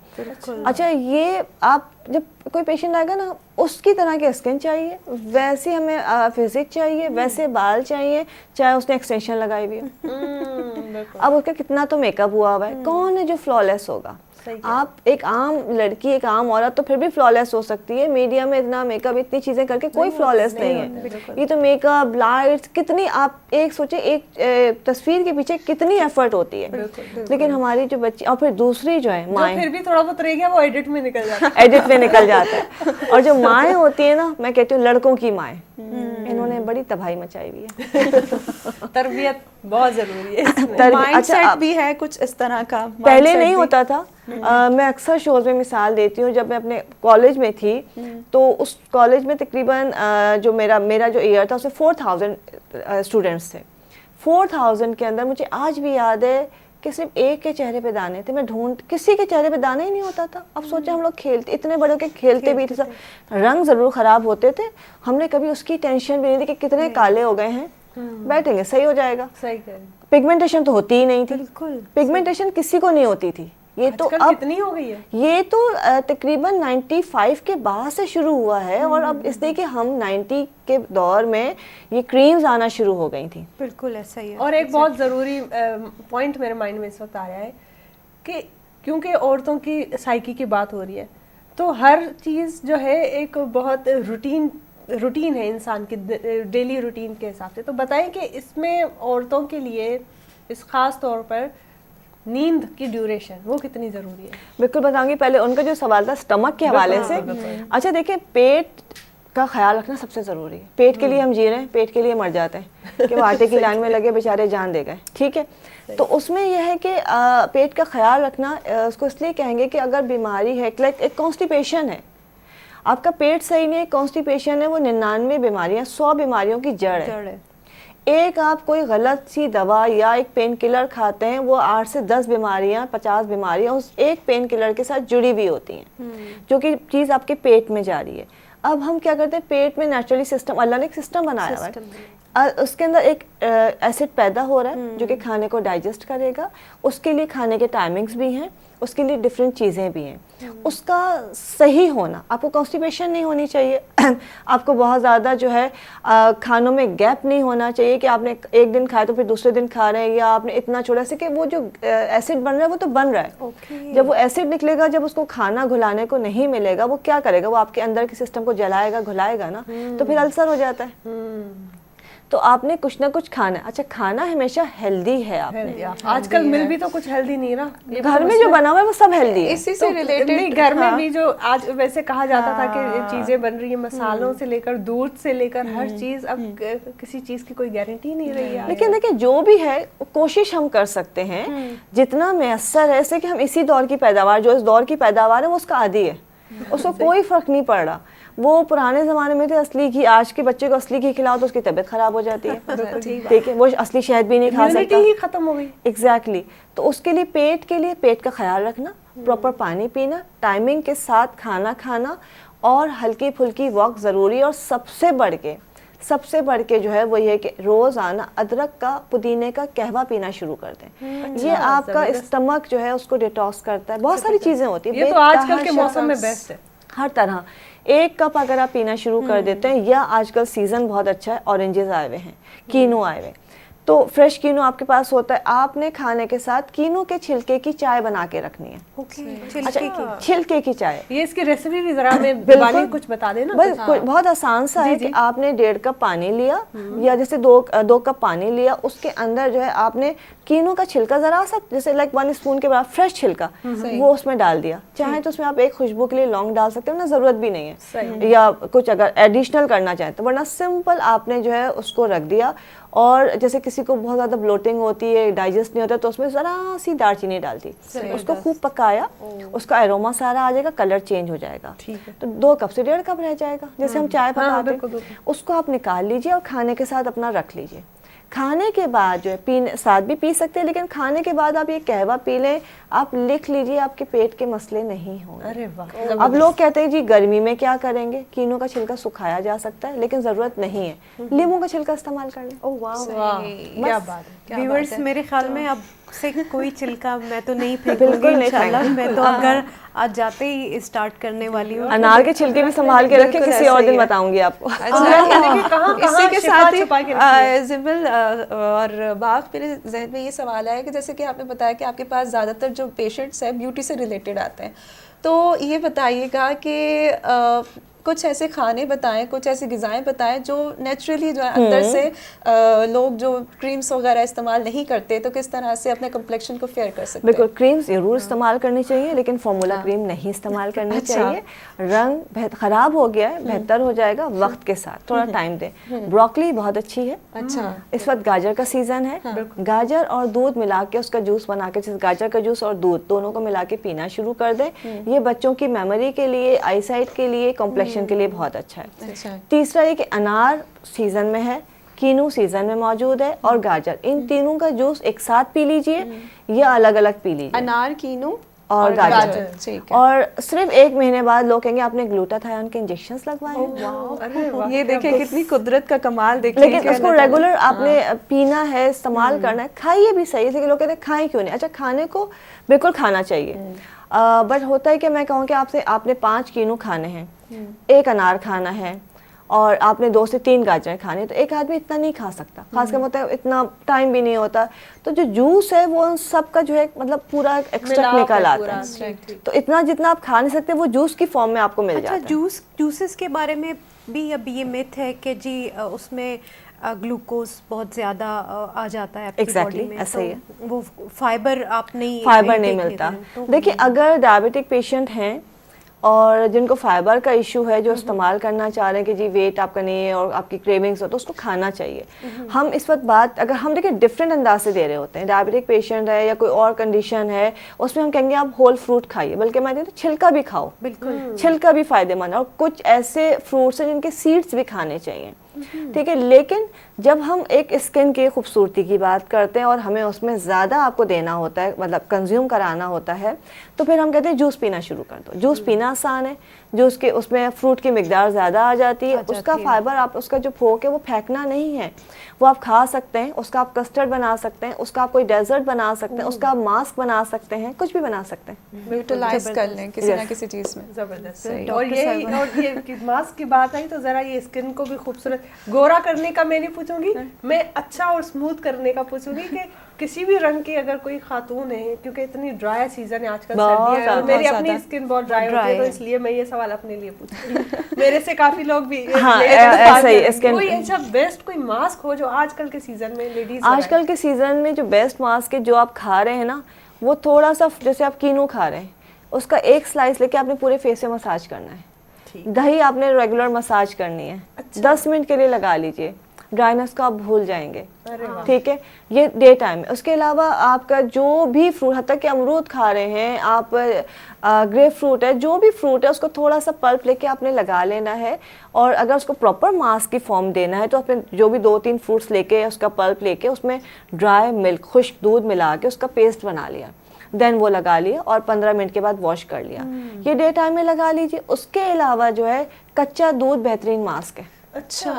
اچھا یہ آپ جب کوئی پیشنٹ آئے گا نا, اس کی طرح کی اسکن چاہیے, ویسے ہمیں فزک چاہیے, ویسے بال چاہیے, چاہے اس نے ایکسٹینشن لگائی ہوئی ہے. اب اس کا کتنا تو میک اپ ہوا ہوا ہے, کون ہے جو فلالیس ہوگا؟ آپ ایک عام لڑکی, ایک عام عورت تو پھر بھی فلالیس ہو سکتی ہے. میڈیا میں اتنا میک اپ, اتنی چیزیں کر کے کوئی فلالیس نہیں ہے. یہ تو میک اپ, لائٹس, کتنی آپ ایک سوچے ایک تصویر کے پیچھے کتنی ایفرٹ ہوتی ہے. لیکن ہماری جو بچی, اور پھر دوسری جو ہے مائیں, پھر بھی تھوڑا بہت رہ گیا وہ ایڈٹ میں نکل جاتا ہے. ایڈٹ میں نکل جاتا ہے. اور جو مائیں ہوتی ہیں نا, میں کہتی ہوں لڑکوں کی مائیں, انہوں نے بڑی تباہی مچائی ہوئی ہے. تربیت بہت ضروری ہے. مائنڈ سیٹ بھی ہے کچھ اس طرح کا, پہلے نہیں ہوتا تھا. میں اکثر شوز میں مثال دیتی ہوں, جب میں اپنے کالج میں تھی تو اس کالج میں تقریباً جو میرا جو ایئر تھا اس میں 4000 اسٹوڈنٹس تھے. 4000 کے اندر مجھے آج بھی یاد ہے کہ صرف ایک کے چہرے پہ دانے تھے. میں کسی کے چہرے پہ دانے ہی نہیں ہوتا تھا. اب سوچیں ہم لوگ کھیلتے, اتنے بڑے کے کھیلتے بھی تھے, رنگ ضرور خراب ہوتے تھے, ہم نے کبھی اس کی ٹینشن بھی نہیں دی کہ کتنے کالے ہو گئے ہیں, بیٹھیں گے صحیح ہو جائے گا. پگمنٹیشن تو ہوتی ہی نہیں تھی. پگمنٹیشن کسی کو نہیں ہوتی تھی. یہ تو اب کتنی ہو گئی ہے, یہ تو تقریباً 95 کے بعد سے شروع ہوا ہے. اور اب اس لیے کہ ہم 90 کے دور میں یہ کریمز آنا شروع ہو گئی تھیں. بالکل ایسا ہی ہے. اور ایک بہت ضروری پوائنٹ میرے مائنڈ میں اس وقت آیا ہے کہ کیونکہ عورتوں کی سائیکی کی بات ہو رہی ہے, تو ہر چیز جو ہے ایک بہت روٹین ہے انسان کی, ڈیلی روٹین کے حساب سے. تو بتائیں کہ اس میں عورتوں کے لیے اس خاص طور پر نیند کی ڈیوریشن وہ کتنی ضروری ہے؟ بالکل بتاؤں گی. پہلے ان کا جو سوال تھا اسٹمک کے حوالے سے, اچھا دیکھیں پیٹ کا خیال رکھنا سب سے ضروری ہے. پیٹ کے لیے ہم جی رہے ہیں, پیٹ کے لیے مر جاتے ہیں کہ وہ آٹے کی لائن میں لگے بیچارے جان دے گئے, ٹھیک ہے. تو اس میں یہ ہے کہ پیٹ کا خیال رکھنا, اس کو اس لیے کہیں گے کہ اگر بیماری ہے, ایک کانسٹیپیشن ہے, آپ کا پیٹ صحیح نہیں ہے, کانسٹیپیشن ہے, وہ 99 بیماریاں 100 بیماریوں کی جڑ ہے. ایک آپ کوئی غلط سی دوا یا ایک پین کلر کھاتے ہیں, وہ 8 سے 10 بیماریاں 50 بیماریاں اس ایک پین کلر کے ساتھ جڑی ہوئی ہوتی ہیں, جو کہ چیز آپ کے پیٹ میں جا رہی ہے. اب ہم کیا کرتے ہیں, پیٹ میں نیچرلی سسٹم, اللہ نے ایک سسٹم بنایا ہوا ہے, اس کے اندر ایک ایسڈ پیدا ہو رہا ہے جو کہ کھانے کو ڈائجسٹ کرے گا. اس کے لیے کھانے کے ٹائمنگز بھی ہیں, اس کے لیے ڈفرینٹ چیزیں بھی ہیں. اس کا صحیح ہونا, آپ کو کانسٹیپیشن نہیں ہونی چاہیے, آپ کو بہت زیادہ جو ہے کھانوں میں گیپ نہیں ہونا چاہیے کہ آپ نے ایک دن کھایا تو پھر دوسرے دن کھا رہے ہیں, یا آپ نے اتنا چھوڑا سے کہ وہ جو ایسڈ بن رہا ہے وہ تو بن رہا ہے. جب وہ ایسڈ نکلے گا, جب اس کو کھانا گھلانے کو نہیں ملے گا, وہ کیا کرے گا, وہ آپ کے اندر کے سسٹم کو جلائے گا, گھلائے گا نا, تو پھر السر ہو جاتا ہے. تو آپ نے کچھ نہ کچھ کھانا ہے. اچھا, کھانا ہمیشہ ہیلدی ہے. آپ نے آج کل مل بھی تو کچھ ہیلدی نہیں رہا, گھر میں جو بنا ہوا ہے وہ سب ہیلدی ہے. اسی سے ریلیٹڈ گھر میں بھی جو آج ویسے کہا جاتا تھا کہ چیزیں بن رہی ہیں, مسالوں سے لے کر دودھ سے لے کر ہر چیز, اب کسی چیز کی کوئی گارنٹی نہیں رہی ہے. لیکن دیکھیں جو بھی ہے کوشش ہم کر سکتے ہیں جتنا میسر ہے, ایسے کہ ہم اسی دور کی پیداوار, جو اس دور کی پیداوار ہے وہ اس کا عادی ہے, اس کو کوئی فرق نہیں پڑ رہا. وہ پرانے زمانے میں تھے اصلی گھی, آج کے بچے کو اصلی گھی کھلاؤ تو اس کی طبیعت خراب ہو جاتی ہے, ٹھیک ہے, وہ اصلی شہد بھی نہیں کھا سکتا, ہی ختم ہو گئی. ایگزیکٹلی. تو اس کے لیے پیٹ کا خیال رکھنا, پراپر پانی پینا, ٹائمنگ کے ساتھ کھانا کھانا, اور ہلکی پھلکی واک ضروری. اور سب سے بڑھ کے جو ہے وہ یہ کہ روزانہ ادرک کا, پودینے کا قہوہ پینا شروع کر دیں. یہ آپ کا اسٹمک جو ہے اس کو ڈیٹاکس کرتا ہے. بہت ساری چیزیں ہوتی ہیں, یہ تو آج کل کے موسم میں بیسٹ ہے. ہر طرح 1 کپ اگر آپ پینا شروع کر دیتے ہیں, یا آج کل سیزن بہت اچھا ہے, اورنجز آئے ہوئے ہیں, کینو آئے ہوئے, تو فریش کینو آپ کے پاس ہوتا ہے, آپ نے کھانے کے ساتھ کینو کے چھلکے کی چائے بنا کے رکھنی ہے. چھلکے کی چائے, یہ اس کی ریسیپی بھی ذرا میں کچھ بتا دیں نا. بہت آسان سا ہے کہ آپ نے 1.5 کپ پانی لیا, یا جیسے 2 کپ پانی لیا, اس کے اندر جو ہے آپ نے کینو کا چھلکا ذرا سا, جیسے 1 اسپون کے برابر فریش چھلکا, وہ اس میں ڈال دیا. چاہیں تو اس میں آپ ایک خوشبو کے لیے لونگ ڈال سکتے ہو نا, ضرورت بھی نہیں ہے, یا کچھ اگر ایڈیشنل کرنا چاہیں تو, ورنہ سمپل آپ نے جو ہے اس کو رکھ دیا. اور جیسے کسی کو بہت زیادہ بلوٹنگ ہوتی ہے, ڈائجسٹ نہیں ہوتا, تو اس میں ذرا سی دار چینی ڈال دی, اس کو خوب پکایا, اس کا ایروما سارا آ جائے گا, کلر چینج ہو جائے گا, تو 2 کپ سے 1.5 کپ رہ جائے گا, جیسے ہم چائے پکاتے ہیں. اس کو آپ نکال لیجئے اور کھانے کے ساتھ اپنا رکھ لیجئے. کھانے کے بعد جو ہے ساتھ بھی پی سکتے ہیں, لیکن کھانے کے بعد آپ یہ قہوہ پی لیں, آپ لکھ لیجئے آپ کے پیٹ کے مسئلے نہیں ہوں گے. اب لوگ کہتے ہیں جی گرمی میں کیا کریں گے, کینو کا چھلکا سکھایا جا سکتا ہے, لیکن ضرورت نہیں ہے, لیموں کا چھلکا استعمال کر لیں. کیا بات ہے. ویورز, میرے خیال میں اب سے کوئی چھلکا میں تو نہیں پھینکوں گی انشاءاللہ. میں تو اگر آج جاتے ہی اسٹارٹ کرنے والی ہوں. انار کے چھلکے بھی سنبھال کے رکھیں, کسی اور دن بتاؤں گی آپ کو. اسی کے ساتھ ہی زمل اور باغ, میرے ذہن میں یہ سوال ہے کہ جیسے کہ آپ نے بتایا کہ آپ کے پاس زیادہ تر جو پیشنٹس ہیں بیوٹی سے ریلیٹڈ آتے ہیں, تو یہ بتائیے گا کہ کچھ ایسے کھانے بتائیں, کچھ ایسی غذائیں بتائیں جو نیچرلی جو ہے اندر سے لوگ جو کریمز وغیرہ استعمال نہیں کرتے, تو کس طرح سے اپنے کمپلیکشن کو فیئر کر سکتے ہیں. بالکل, کریمز ضرور استعمال کرنی چاہیے, لیکن فارمولا کریم نہیں استعمال کرنی چاہیے. رنگ خراب ہو گیا ہے, بہتر ہو جائے گا وقت کے ساتھ, تھوڑا ٹائم دیں. بروکلی بہت اچھی ہے. اچھا, اس وقت گاجر کا سیزن ہے, گاجر اور دودھ ملا کے اس کا جوس بنا کے, جیسے گاجر کا جوس اور دودھ دونوں کو ملا کے پینا شروع کر دیں. یہ بچوں کی میموری کے لیے, آئی سائٹ کے لیے, کمپلیکشن کے لیے بہت اچھا ہے. تیسرا یہ کہ انار سیزن میں ہے, کینو سیزن میں موجود ہے, اور گاجر, ان تینوں کا جوس ایک ساتھ پی لیجئے یا الگ الگ پی لیجئے. انار, کینو اور گاجر. اور صرف 1 مہینے بعد لوگ کہیں گے آپ نے گلوٹاتھیون کے انجیکشنز لگوائے ہیں. یہ دیکھیں کتنی قدرت کا کمال دیکھیں. لیکن اس کو ریگولر آپ نے پینا ہے, استعمال کرنا ہے, کھائیے بھی صحیح. لیکن لوگ کہتے ہیں کھائیں کیوں نہیں. اچھا, کھانے کو بالکل کھانا چاہیے, بٹ ہوتا ہے کہ میں کہوں کہ آپ نے 5 کینو کھانے ہیں, 1 انار کھانا ہے, اور آپ نے 2 سے 3 گاجریں کھانی, تو ایک آدمی اتنا نہیں کھا سکتا, خاص کر ہوتا ہے اتنا ٹائم بھی نہیں ہوتا. تو جو جوس ہے وہ سب کا جو ہے مطلب پورا ایکسٹریکٹ نکل آتا ہے, تو اتنا جتنا آپ کھا نہیں سکتے وہ جوس کی فارم میں آپ کو مل جاتا ہے. جوسز کے بارے میں بھی اب یہ میتھ ہے کہ جی اس میں گلوکوز بہت زیادہ آ جاتا ہے آپ کی باڈی میں, ایسا ہی ہے. وہ فائبر نہیں ملتا. دیکھیں, اگر ڈائبٹک پیشنٹ ہیں اور جن کو فائبر کا ایشو ہے, جو استعمال کرنا چاہ رہے ہیں کہ جی ویٹ آپ کا نہیں ہے اور آپ کی کریونگس ہو, تو اس کو کھانا چاہیے. ہم اس وقت بات اگر ہم دیکھیں ڈفرینٹ انداز سے دے رہے ہوتے ہیں, ڈائبٹک پیشنٹ ہے یا کوئی اور کنڈیشن ہے, اس میں ہم کہیں گے آپ ہول فروٹ کھائیے, بلکہ میں کہتی ہوں چھلکا بھی کھاؤ, بالکل چھلکا بھی فائدے مند ہے. اور کچھ ایسے فروٹس ہیں جن کے سیڈس بھی کھانے چاہیے, ٹھیک ہے. لیکن جب ہم ایک اسکن کی خوبصورتی کی بات کرتے ہیں اور ہمیں اس میں زیادہ آپ کو دینا ہوتا ہے, مطلب کنزیوم کرانا ہوتا ہے, تو پھر ہم کہتے ہیں جوس پینا شروع کر دو. جوس پینا آسان ہے, جوس کے اس میں فروٹ کی مقدار زیادہ آ جاتی ہے, اس کا فائبر آپ اس کا جو پھوک ہے وہ پھینکنا نہیں ہے, وہ آپ کھا سکتے ہیں, اس کا آپ کسٹرڈ بنا سکتے ہیں, اس کا آپ کوئی ڈیزرٹ بنا سکتے ہیں, اس کا آپ ماسک بنا سکتے ہیں, کچھ بھی بنا سکتے ہیں, یوٹیلائز کر لیں کسی نہ کسی چیز میں. زبردست. اور یہ ماسک کی بات آئی تو ذرا یہ اسکن کو بھی خوبصورت گورا کرنے کا میں نہیں پوچھوں گی, میں اچھا اور اسموتھ کرنے کا پوچھوں گی کہ کسی بھی رنگ کی اگر کوئی خاتون ہے, کیونکہ اتنی ڈرائی سیزن ہے آج کل, سردیاں ہیں, میری اپنی اسکن بہت ڈرائی ہوتی ہے, تو اس لیے میں یہ سوال اپنے لیے پوچھ رہی ہوں. میرے سے کافی لوگ بھی کوئی ایسا بیسٹ کوئی ماسک ہو جو آج کل کے سیزن میں لیڈیز, آج کل کے سیزن میں جو بیسٹ ماسک ہے جو آپ کھا رہے ہیں نا, وہ تھوڑا سا جیسے آپ کینو کھا رہے ہیں, اس کا ایک سلائس لے کے آپ نے پورے فیس میں مساج کرنا ہے. دہی آپ نے ریگولر مساج کرنی ہے, 10 منٹ کے لیے لگا لیجئے, ڈرائنس کو آپ بھول جائیں گے, ٹھیک ہے. یہ ڈے ٹائم ہے. اس کے علاوہ آپ کا جو بھی فروٹ, حتیٰ کہ امرود کھا رہے ہیں آپ, گریپ فروٹ ہے, جو بھی فروٹ ہے, اس کو تھوڑا سا پلپ لے کے آپ نے لگا لینا ہے. اور اگر اس کو پراپر ماسک کی فارم دینا ہے تو آپ نے جو بھی 2-3 فروٹس لے کے, اس کا پلپ لے کے, اس میں ڈرائی ملک, خشک دودھ ملا کے اس کا پیسٹ بنا لیا, دین وہ لگا لیا اور 15 منٹ کے بعد واش کر لیا. یہ ڈے ٹائم میں لگا لیجیے. اس کے علاوہ جو ہے کچا دودھ بہترین ماسک ہے. اچھا,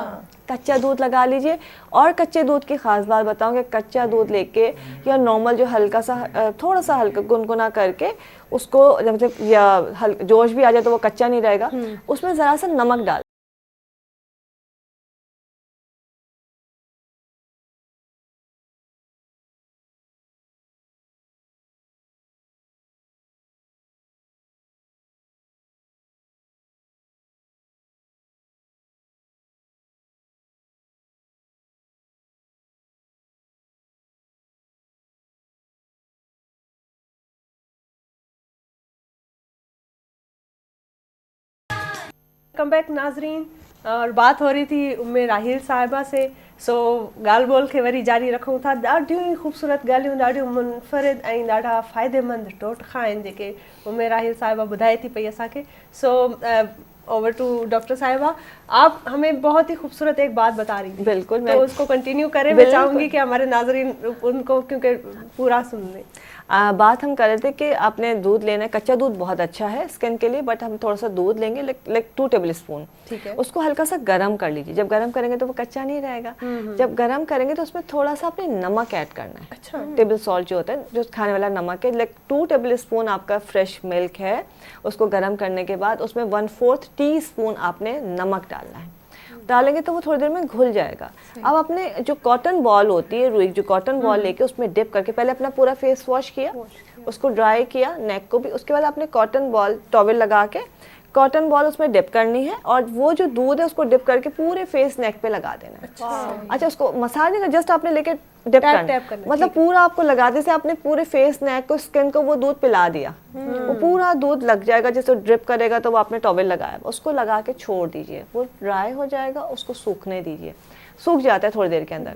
کچا دودھ لگا لیجئے. اور کچے دودھ کی خاص بات بتاؤں کہ کچا دودھ لے کے یا نارمل جو ہلکا سا تھوڑا سا ہلکا گنگنا کر کے اس کو جب یا جوش بھی آ جائے تو وہ کچا نہیں رہے گا, اس میں ذرا سا نمک ڈال. کم بیک ناظرین, اور بات ہو رہی تھی راہیل صاحبہ سے, سو ॻाल्हि ॿोल खे वरी जारी रखूं था. ॾाढियूं ई ख़ूबसूरत ॻाल्हियूं, ॾाढियूं मुनफ़रिद ऐं ॾाढा फ़ाइदेमंद टोटका आहिनि जेके राहिल साहिबा ॿुधाए थी पई असांखे. सो ओवर टू डॉक्टर साहिबा, आप हमें बहुत ही खूबसूरत एक बात बता रही थी. बिल्कुल, तो उसको कंटिन्यू करें. मैं चाहूँगी कि हमारे नाजरीन उनको क्योंकि पूरा सुन लें. بات ہم کر رہے تھے کہ آپ نے دودھ لینا ہے. کچا دودھ بہت اچھا ہے اسکن کے لیے, بٹ ہم تھوڑا سا دودھ لیں گے, لائک 2 ٹیبل اسپون. اس کو ہلکا سا گرم کر لیجیے. جب گرم کریں گے تو وہ کچا نہیں رہے گا. جب گرم کریں گے تو اس میں تھوڑا سا آپ نے نمک ایڈ کرنا ہے. اچھا, ٹیبل سالٹ جو ہوتا ہے, جو کھانے والا نمک ہے, لائک 2 ٹیبل اسپون آپ کا فریش ملک ہے. اس کو گرم کرنے کے بعد اس میں 1/4 ٹی اسپون آپ نے نمک ڈالنا ہے. ڈالیں گے تو وہ تھوڑی دیر میں گھل جائے گا. اب اپنے جو کاٹن بال ہوتی ہے, روئی جو کاٹن بال لے کے اس میں ڈپ کر کے پہلے اپنا پورا فیس واش کیا, اس کو ڈرائی کیا, نیک کو بھی. اس کے بعد آپ نے کاٹن بال ٹاول لگا کے کاٹن بال اس میں ڈپ کرنی ہے, اور وہ جو دودھ ہے اس کو ڈپ کر کے پورے فیس نیک پہ لگا دینا ہے. اچھا, اس کو مساج نہیں, جسٹ آپ نے لے کے ڈپ کرنا, مطلب پورا آپ کو لگا دے سے آپ نے پورے فیس نیک کو اسکن کو وہ دودھ پلا دیا. وہ پورا دودھ لگ جائے گا, جیسے ڈرپ کرے گا تو وہ آپ نے ٹاول لگایا, اس کو لگا کے چھوڑ دیجیے. وہ ڈرائی ہو جائے گا, اس کو سوکھنے دیجیے. سوکھ جاتا ہے تھوڑی دیر کے اندر.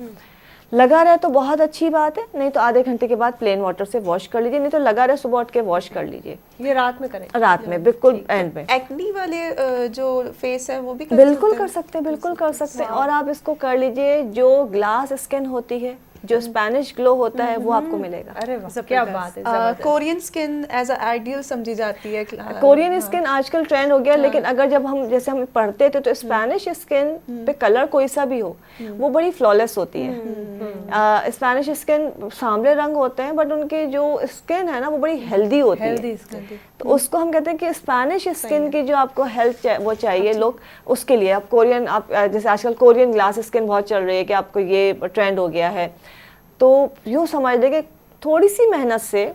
لگا رہے تو بہت اچھی بات ہے, نہیں تو آدھے گھنٹے کے بعد پلین واٹر سے واش کر لیجیے, نہیں تو لگا رہے صبح اٹھ کے واش کر لیجیے. یہ رات میں کریں, رات میں بالکل اینڈ میں. ایکنی والے جو فیس ہے وہ بھی بالکل کر سکتے ہیں, بالکل کر سکتے ہیں. اور آپ اس کو کر لیجیے, جو گلاس اسکن ہوتی ہے, جو اسپینش گلو ہوتا ہے, وہ آپ کو ملے گا. ارے واہ, کیا بات ہے. Korean skin as a ideal سمجھی جاتی ہے. کورین اسکن آج کل ٹرینڈ ہو گیا, لیکن اگر جب ہم جیسے ہم پڑھتے تھے تو اسپینش اسکن پہ کلر کوئی سا بھی ہو وہ بڑی فلالیس ہوتی ہے. اسپینش اسکن سانبلے رنگ ہوتے ہیں, بٹ ان کی جو اسکن ہے نا وہ بڑی ہیلدی ہوتی ہے. تو اس کو ہم کہتے ہیں کہ اسپینش اسکن کی جو آپ کو ہیلتھ وہ چاہیے لوگ, اس کے لیے آپ کورین, آپ جیسے آج کل کورین گلاس اسکن بہت چل رہی ہے کہ آپ کو یہ ٹرینڈ ہو گیا ہے. تو یوں سمجھ لیں کہ تھوڑی سی محنت سے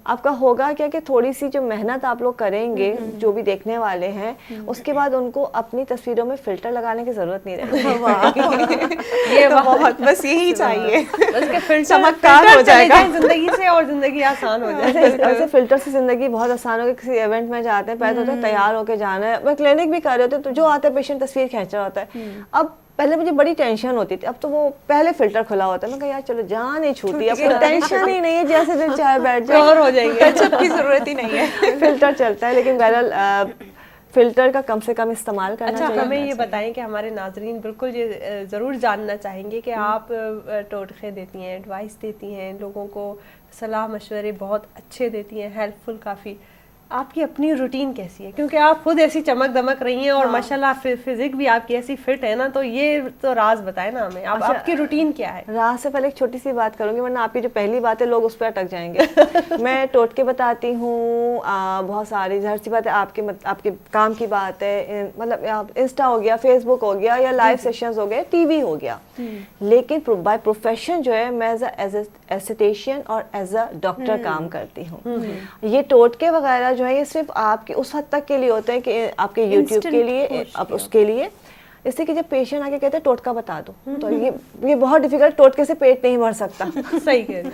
آپ کا ہوگا کیا, کہ تھوڑی سی جو محنت آپ لوگ کریں گے, جو بھی دیکھنے والے ہیں, اس کے بعد ان کو اپنی تصویروں میں فلٹر لگانے کی ضرورت نہیں رہے گی. یہ ارے واہ، بہت بس یہی چاہیے. اس کے فلٹر چمکدار ہو جائے گا زندگی سے اور زندگی آسان ہو جائے. ایسے فلٹر سے زندگی بہت آسان ہو گئی. کسی ایونٹ میں جاتے ہیں پہلے ہوتا ہے تیار ہو کے جانا ہے. میں کلینک بھی کر رہے ہوتے تو جو آتا ہے پیشنٹ تصویر کھینچ رہا ہوتا ہے. اب پہلے مجھے بڑی ٹینشن ہوتی تھی, اب تو وہ پہلے فلٹر کھلا ہوتا ہے. میں کہا یار چلو جان ہی چھوٹی, اب کوئی ٹینشن ہی نہیں ہے, جیسے دل چاہے بیٹھ جائے, کور ہو جائیں گے. ٹچ اپ کی ضرورت ہی نہیں ہے. فلٹر چلتا ہے. لیکن بہرحال فلٹر کا کم سے کم استعمال کرنا اچھا چاہیے. ہمیں یہ بتائیں کہ ہمارے ناظرین بالکل یہ ضرور جاننا چاہیں گے کہ آپ ٹوٹکے دیتی ہیں, ایڈوائس دیتی ہیں, لوگوں کو صلاح مشورے بہت اچھے دیتی ہیں, ہیلپ فل کافی. آپ کی اپنی روٹین کیسی ہے, کیونکہ آپ خود ایسی چمک دمک رہی ہیں اور ماشاءاللہ فزک بھی آپ کی ایسی فٹ ہے نا, تو یہ تو راز بتائیں نا ہمیں, آپ کی روٹین کیا ہے؟ راز سے پہلے ایک چھوٹی سی بات کروں گی ورنہ آپ کی جو پہلی بات ہے لوگ اس پہ اٹک جائیں گے. میں ٹوٹکے بتاتی ہوں بہت ساری, ظاہر سی بات ہے آپ کے کام کی بات ہے, مطلب انسٹا ہو گیا, فیس بک ہو گیا, یا لائیو سیشنز ہو گئے, ٹی وی ہو گیا. لیکن بائی پروفیشن جو ہے میں ایز اے ایسٹیشین اور ایز اے ڈاکٹر کام کرتی ہوں. یہ ٹوٹکے وغیرہ جو ہے یہ صرف آپ کے اس حد تک کے لیے ہوتے ہیں کہ آپ کے یوٹیوب کے لیے, آپ اس کے لیے, اس سے کہ جب پیشنٹ آ کے کہتے ہیں ٹوٹکا بتا دو, تو یہ بہت ڈیفیکلٹ, ٹوٹکے سے پیٹ نہیں بھر سکتا. صحیح کہہ رہی ہیں.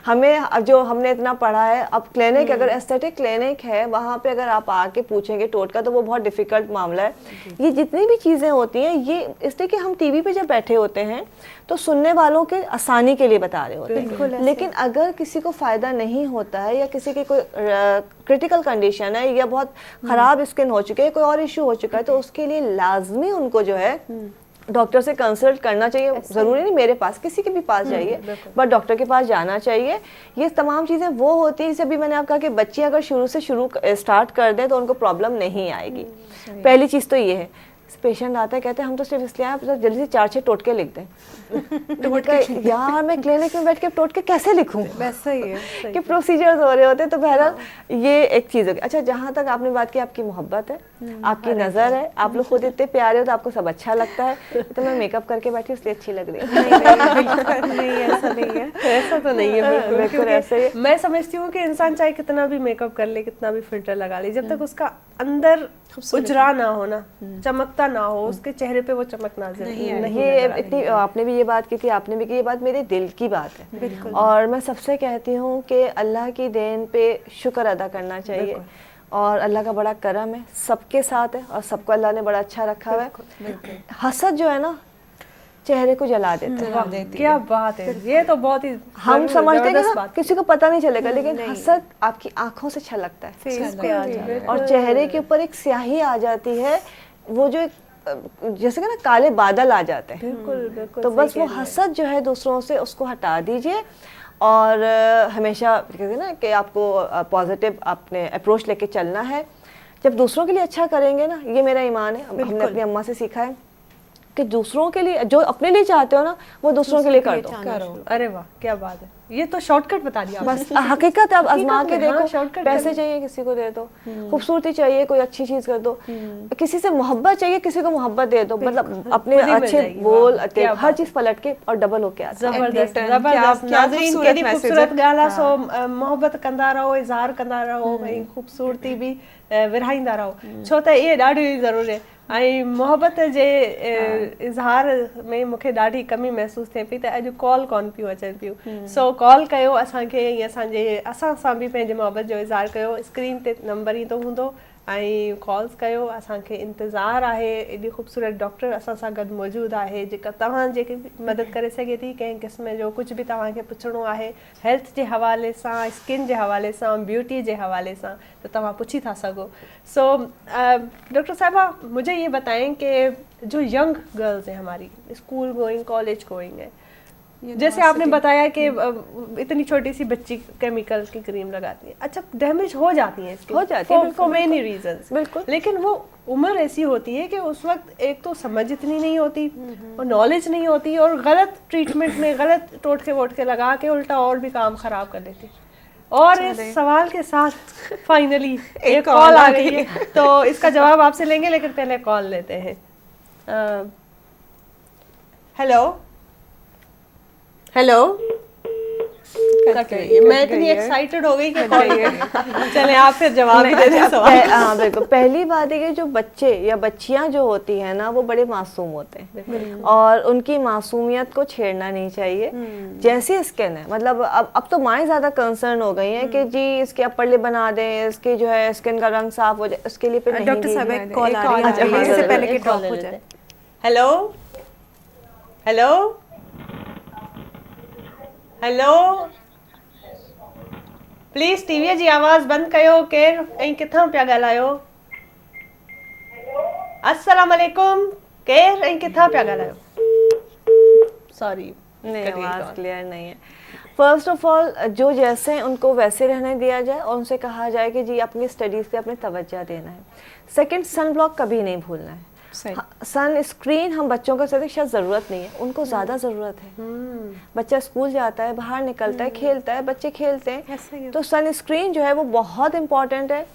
ہمیں جو ہم نے اتنا پڑھا ہے, اب کلینک اگر ایستھیٹک کلینک ہے وہاں پہ اگر آپ آ کے پوچھیں گے ٹوٹکا تو وہ بہت ڈیفیکلٹ معاملہ ہے. یہ جتنی بھی چیزیں ہوتی ہیں یہ اس لیے کہ ہم ٹی وی پہ جب بیٹھے ہوتے ہیں تو سننے والوں کے آسانی کے لیے بتا رہے ہوتے ہیں, لیکن اگر کسی کو فائدہ نہیں ہوتا ہے یا کسی کی کوئی کرٹیکل کنڈیشن ہے یا بہت خراب اسکن ہو چکی ہے, کوئی اور ایشو ہو چکا ہے, تو اس کے لیے لازمی ان کو جو ہے ڈاکٹر سے کنسلٹ کرنا چاہیے. ضروری نہیں میرے پاس, کسی کے بھی پاس جائیے, بٹ ڈاکٹر کے پاس جانا چاہیے. یہ تمام چیزیں وہ ہوتی ہیں, جیسے بھی میں نے آپ کہا کہ بچے اگر شروع سے اسٹارٹ کر دیں تو ان کو پرابلم نہیں آئے گی. پہلی چیز تو یہ ہے, پیشنٹ آتا ہے کہتے ہیں ہم تو صرف اس لیے آئے جلدی سے 4-6 ٹوٹکے لکھ دیں. یار میں کلینک میں بیٹھ کے ٹوٹکے کیسے لکھوں, ویسا ہی ہے کہ پروسیجرز ہو رہے ہوتے ہیں. تو بہرحال یہ ایک چیز ہوگی. اچھا جہاں تک آپ نے بات کی آپ کی محبت ہے, آپ کی نظر ہے, آپ لوگ خود اتنے پیارے ہو تو آپ کو سب اچھا لگتا ہے, تو میں میک اپ کر کے بیٹھی اس لیے اچھی لگ رہی ہوں. نہیں ایسا نہیں ہے, ایسا تو نہیں ہے بالکل. بالکل ایسے ہی. میں سمجھتی ہوں کہ انسان چاہے کتنا بھی میک اپ کر لے, کتنا بھی فلٹر لگا لے, جب تک اس کا اندر اجرا نہ ہونا, چمکتا نہ ہو, اس کے چہرے پہ وہ چمک نازل نہیں. یہ اتنی آپ نے بھی یہ بات کی تھی, آپ نے بھی کی, یہ بات میرے دل کی بات ہے. اور میں سب سے کہتی ہوں کہ اللہ کی دین پہ شکر ادا کرنا چاہیے, اور اللہ کا بڑا کرم ہے, سب کے ساتھ ہے, اور سب کو اللہ نے بڑا اچھا رکھا ہوا ہے. حسد جو ہے نا چہرے کو جلا دیتا ہے. کیا بات ہے, یہ تو بہت ہی ہم سمجھتے ہیں کہ کسی کو پتہ نہیں چلے گا, لیکن حسد آپ کی آنکھوں سے چھلکتا ہے فیس پہ آ جائے. اور چہرے کے اوپر ایک سیاہی آ جاتی ہے, وہ جو جیسے کہ نا کالے بادل آ جاتے ہیں. بالکل. تو بس وہ حسد جو ہے دوسروں سے اس کو ہٹا دیجئے, اور ہمیشہ کہتے ہیں نا کہ آپ کو پازیٹیو اپنے اپروچ لے کے چلنا ہے. جب دوسروں کے لیے اچھا کریں گے نا, یہ میرا ایمان ہے, ہم نے اپنی اماں سے سیکھا ہے کہ دوسروں کے لیے جو اپنے لیے چاہتے ہو نا وہ دوسروں کے لیے کر دو. ارے واہ کیا بات ہے, یہ تو شارٹ کٹ بتا دیا بس. حقیقت اب آزما کے دیکھو, پیسے چاہیے کسی کو دے دو, خوبصورتی چاہیے کوئی اچھی چیز کر دو, کسی سے محبت چاہیے کسی کو محبت دے دو, مطلب اپنے اچھے بول ہر چیز پلٹ کے اور ڈبل ہو کے آتا ہے. زبردست زبردست. ناظرین کیڑی خوبصورت ॻाल्हि आहे, سو محبت कंदा रहो, इज़हार कंदा रहो, ऐं ख़ूबसूरती बि विरहाईंदा रहो, छो त इहे ॾाढी ज़रूरी आहे. ऐं मोहबत जे इज़हार में मूंखे ॾाढी कमी महसूसु थिए पई त अॼु कॉल कोन पियूं अचनि पियूं. सो कॉल कयो असांखे, ऐं असां सां बि पंहिंजे मोहबत जो इज़हार कयो. स्क्रीन ते नंबर ईंदो हूंदो, ऐं कॉल्स कयो. असांखे इंतज़ारु आहे, एॾी ख़ूबसूरत डॉक्टर असां सां गॾु मौजूदु आहे जेका तव्हां जेकी मदद करे सघे थी. कंहिं क़िस्म जो कुझु बि तव्हांखे पुछिणो आहे हेल्थ जे हवाले सां, स्किन जे हवाले सां, ब्यूटी जे हवाले सां, तो तव्हां पुछी था सघो. सो डॉक्टर साहिबा मुझे ये बताएं कि जो यंग गर्ल्स हैं हमारी, स्कूल गोइंग, कॉलेज गोइंग है, जैसे आपने बताया कि इतनी छोटी सी बच्ची केमिकल की क्रीम लगाती है, अच्छा डैमेज हो जाती है इसकी, हो जाती है फॉर मेनी रीजंस, बिल्कुल. लेकिन वो उम्र ऐसी होती है कि उस वक्त एक तो समझ इतनी नहीं होती और नॉलेज नहीं होती, और गलत ट्रीटमेंट में गलत टोटके वोटके लगा के उल्टा और भी काम खराब कर देती. और इस सवाल के साथ फाइनली एक कॉल आ गई है, तो इसका जवाब आपसे लेंगे, लेकिन पहले कॉल लेते हैं. हेलो हेलो, कट रही है। मैं इतनी एक्साइटेड हो गई कि चले आप फिर जवाब दे दें सवाल। हाँ बिल्कुल। पहली बात है कि जो बच्चे या बच्चियां जो होती हैं ना वो बड़े मासूम होते हैं और उनकी मासूमियत को छेड़ना नहीं चाहिए। जैसी स्किन है, मतलब अब तो माएँ ज़्यादा कंसर्न हो गई हैं कि जी इसके अपर लिप बना दें, इसकी जो है स्किन का रंग साफ हो जाए, उसके लिए फिर डॉक्टर साहब एक कॉल आ रही है, इससे पहले कि ड्रॉप हो जाए। Hello hello hello, please TV जी आवाज़ बंद कयो। केर ऐं किथां पिया ॻाल्हायो? अस्सलाम वालेकुम, केर ऐं किथां पिया ॻाल्हायो? सॉरी, नहीं, आवाज़ क्लियर नहीं है। फर्स्ट ऑफ ऑल जो जैसे हैं उनको वैसे रहने दिया जाए और उनसे कहा जाए कि जी अपनी स्टडीज़ पे अपने तवज्जो देना है। सेकंड, सन ब्लॉक कभी नहीं भूलना है। सन स्क्रीन हम बच्चों को शायद ज़रूरत नहीं है, उनको ज़्यादा ज़रूरत है। बच्चा स्कूल जाता है, बाहर निकलता है, खेलता है, बच्चे खेलते हैं, तो सन स्क्रीन जो है वो बहुत इंपॉर्टेंट है।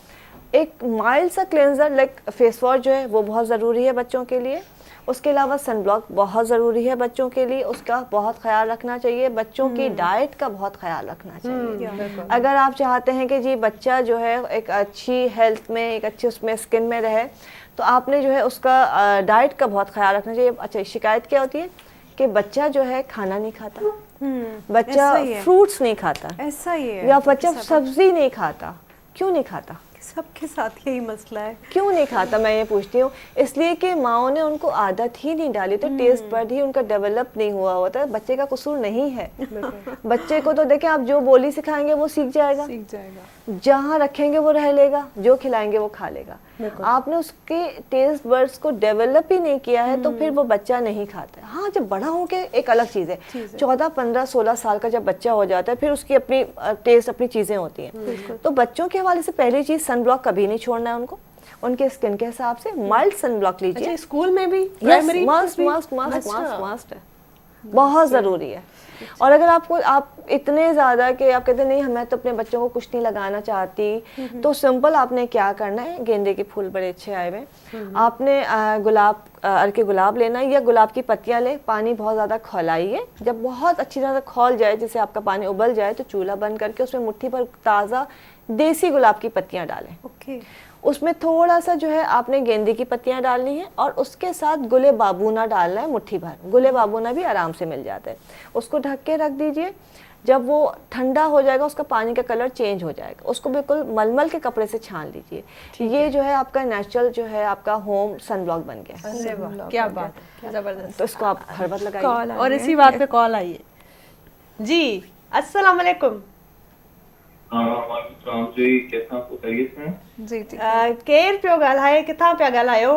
एक माइल्ड सा क्लेंजर लाइक फेस वॉश जो है वो बहुत ज़रूरी है बच्चों के लिए। उसके अलावा सन ब्लॉक बहुत ज़रूरी है बच्चों के लिए, उसका बहुत ख्याल रखना चाहिए। बच्चों की डाइट का बहुत ख्याल रखना चाहिए। अगर आप चाहते हैं कि जी बच्चा जो है एक अच्छी हेल्थ में, एक अच्छी उसमें स्किन में रहे, तो आपने जो है उसका डाइट का बहुत ख्याल रखना चाहिए। अच्छा, शिकायत क्या होती है कि बच्चा जो है खाना नहीं खाता, बच्चा फ्रूट्स नहीं खाता, ऐसा ही है, या बच्चा सब्जी नहीं खाता। क्यों नहीं खाता? सबके साथ यही मसला है। क्यों नहीं खाता, मैं ये पूछती हूँ। इसलिए कि माँओं ने उनको आदत ही नहीं डाली, तो टेस्ट बड ही उनका डेवलप नहीं हुआ होता है। बच्चे का कसूर नहीं है। बच्चे को तो देखें, आप जो बोली सिखाएंगे वो सीख जाएगा, जहाँ रखेंगे वो रह लेगा, जो खिलाएंगे वो खा लेगा। आपने उसके टेस्ट बर्ड्स को डेवलप ही नहीं किया है, तो फिर वो बच्चा नहीं खाता है। हाँ, जब बड़ा हो के एक अलग चीज़ है, 14, 15, 16 साल का जब बच्चा हो जाता है, फिर उसकी अपनी टेस्ट, अपनी चीज़ें होती हैं। तो बच्चों के हवाले से पहली चीज़, सन ब्लॉक कभी नहीं छोड़ना है उनको। उनके स्किन के हिसाब से माइल्ड सन ब्लॉक लीजिए। अच्छा, स्कूल में भी मस्ट है, बहुत ज़रूरी है। और अगर आप इतने ज़्यादा कि आप कहते नहीं मैं तो अपने बच्चों को कुछ नहीं लगाना चाहती, तो सिंपल आपने क्या करना है, गेंदे के फूल बड़े अच्छे आए हुए, आपने गुलाब लेना है, या गुलाब की पत्तियां ले, पानी बहुत ज़्यादा खौलाइए। जब बहुत अच्छी तरह से खौल जाए, जिससे आपका पानी उबल जाए, तो चूल्हा बंद करके उसमें मुट्ठी भर ताज़ा देसी गुलाब की पत्तियां डालें। उसमें थोड़ा सा जो है आपने गेंदे की पत्तियां डालनी है, और उसके साथ गुले बाबूना डालना है, मुट्ठी भर। गुले बाबूना भी आराम से मिल जाते हैं। उसको ढक के रख दीजिए। जब वो ठंडा हो जाएगा, उसका पानी का कलर चेंज हो जाएगा, उसको बिल्कुल मलमल के कपड़े से छान लीजिए। ये जो है आपका नेचुरल जो है आपका होम सन ब्लॉक बन गया। अरे वाह, क्या बात है, जबरदस्त। तो इसको आप हर बात लगाइए। और इसी बात पे कॉल आई है जी। अस्सलाम वालेकुम जी, कैसा आपको खैरियत है? जी केर पियो ॻाल्हाए, किथां पिया ॻाल्हायो?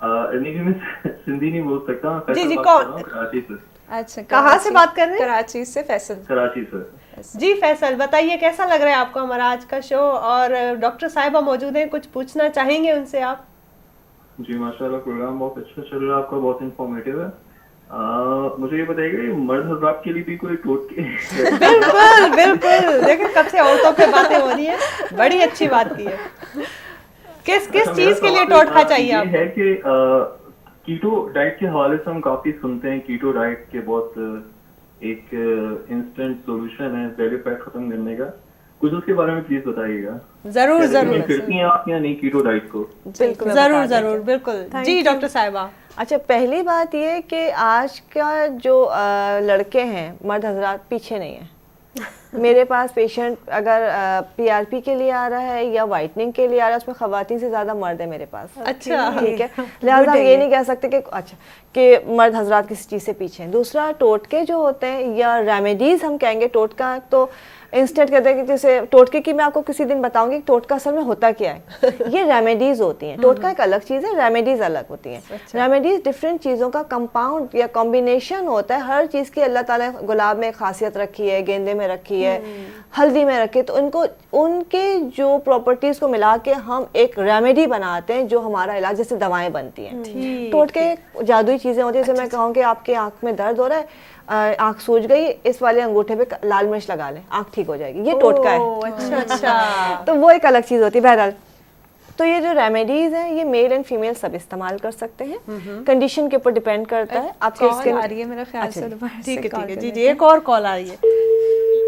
नहीं, मैं सिंधी नहीं बोल सकता। जी, कौन? कराची से। अच्छा, कहाँ से बात कर रहे हैं? कराची से फैसल। कराची से। जी फैसल, बताइए कैसा लग रहा है आपको हमारा आज का शो? और डॉक्टर साहिबा मौजूद हैं, कुछ पूछना चाहेंगे उनसे आप? जी माशाल्लाह, प्रोग्राम बहुत अच्छा चल रहा है आपका, बहुत इंफॉर्मेटिव है। मुझे ये बताइएगा, मर्द हज़रात के लिए भी कोई टोटके? बिल्कुल बिल्कुल, देखिए कब से औरतों पे बातें हो रही है, बड़ी अच्छी बात की है। किस चीज के लिए टोटका चाहिए आपको? है कि कीटो डाइट के हवाले से हम काफी सुनते हैं। कीटो डाइट के बहुत एक इंस्टेंट सॉल्यूशन है बेली फैट खत्म करने का, कुछ उसके बारे में प्लीज बताइएगा। जरूर जरूर करती हैं आप या नहीं कीटो डाइट को? बिल्कुल, जरूर जरूर, बिल्कुल जी डॉक्टर साहिबा। अच्छा, पहली बात ये कि आज का जो लड़के हैं, मर्द हजरात पीछे नहीं है। मेरे पास पेशेंट अगर पीआरपी के लिए आ रहा है या वाइटनिंग के लिए आ रहा है, उसमें खवातीन से ज़्यादा मर्द है मेरे पास। अच्छा, ठीक है, लिहाजा हम ये नहीं कह सकते कि अच्छा कि मर्द हजरात किसी चीज़ से पीछे हैं। दूसरा, टोटके जो होते हैं या रेमेडीज़ हम कहेंगे, टोटका तो इंस्टेंट कहते हैं कि जैसे टोटके की मैं आपको किसी दिन बताऊंगी कि टोटका असल में होता क्या है। ये रेमेडीज होती हैं। टोटका एक अलग चीज़ है, रेमेडीज अलग होती हैं। रेमेडीज डिफरेंट चीज़ों का कंपाउंड या कॉम्बिनेशन होता है। हर चीज़ की अल्लाह ताला गुलाब में खासियत रखी है, गेंदे में रखी है, हल्दी में रखी है, तो उनको उनके जो प्रॉपर्टीज़ को मिला के हम एक रेमेडी बनाते हैं जो हमारा इलाज, जैसे दवाएँ बनती हैं। टोटके जादुई चीज़ें होती हैं। जैसे मैं कहूँ कि आपके आँख में दर्द हो रहा है, आँख सूज गई, इस वाले अंगूठे पे लाल मिर्च लगा लें, आँख ठीक हो जाएगी, ये टोटका है। अच्छा अच्छा, तो वो एक अलग चीज़ होती है। बहरहाल, तो ये जो रेमेडीज हैं ये मेल एंड फीमेल सब इस्तेमाल कर सकते हैं, कंडीशन के ऊपर डिपेंड करता है। आपके स्किन आ रही है मेरा ख्याल से। ठीक है जी जी, एक और कॉल आ रही है।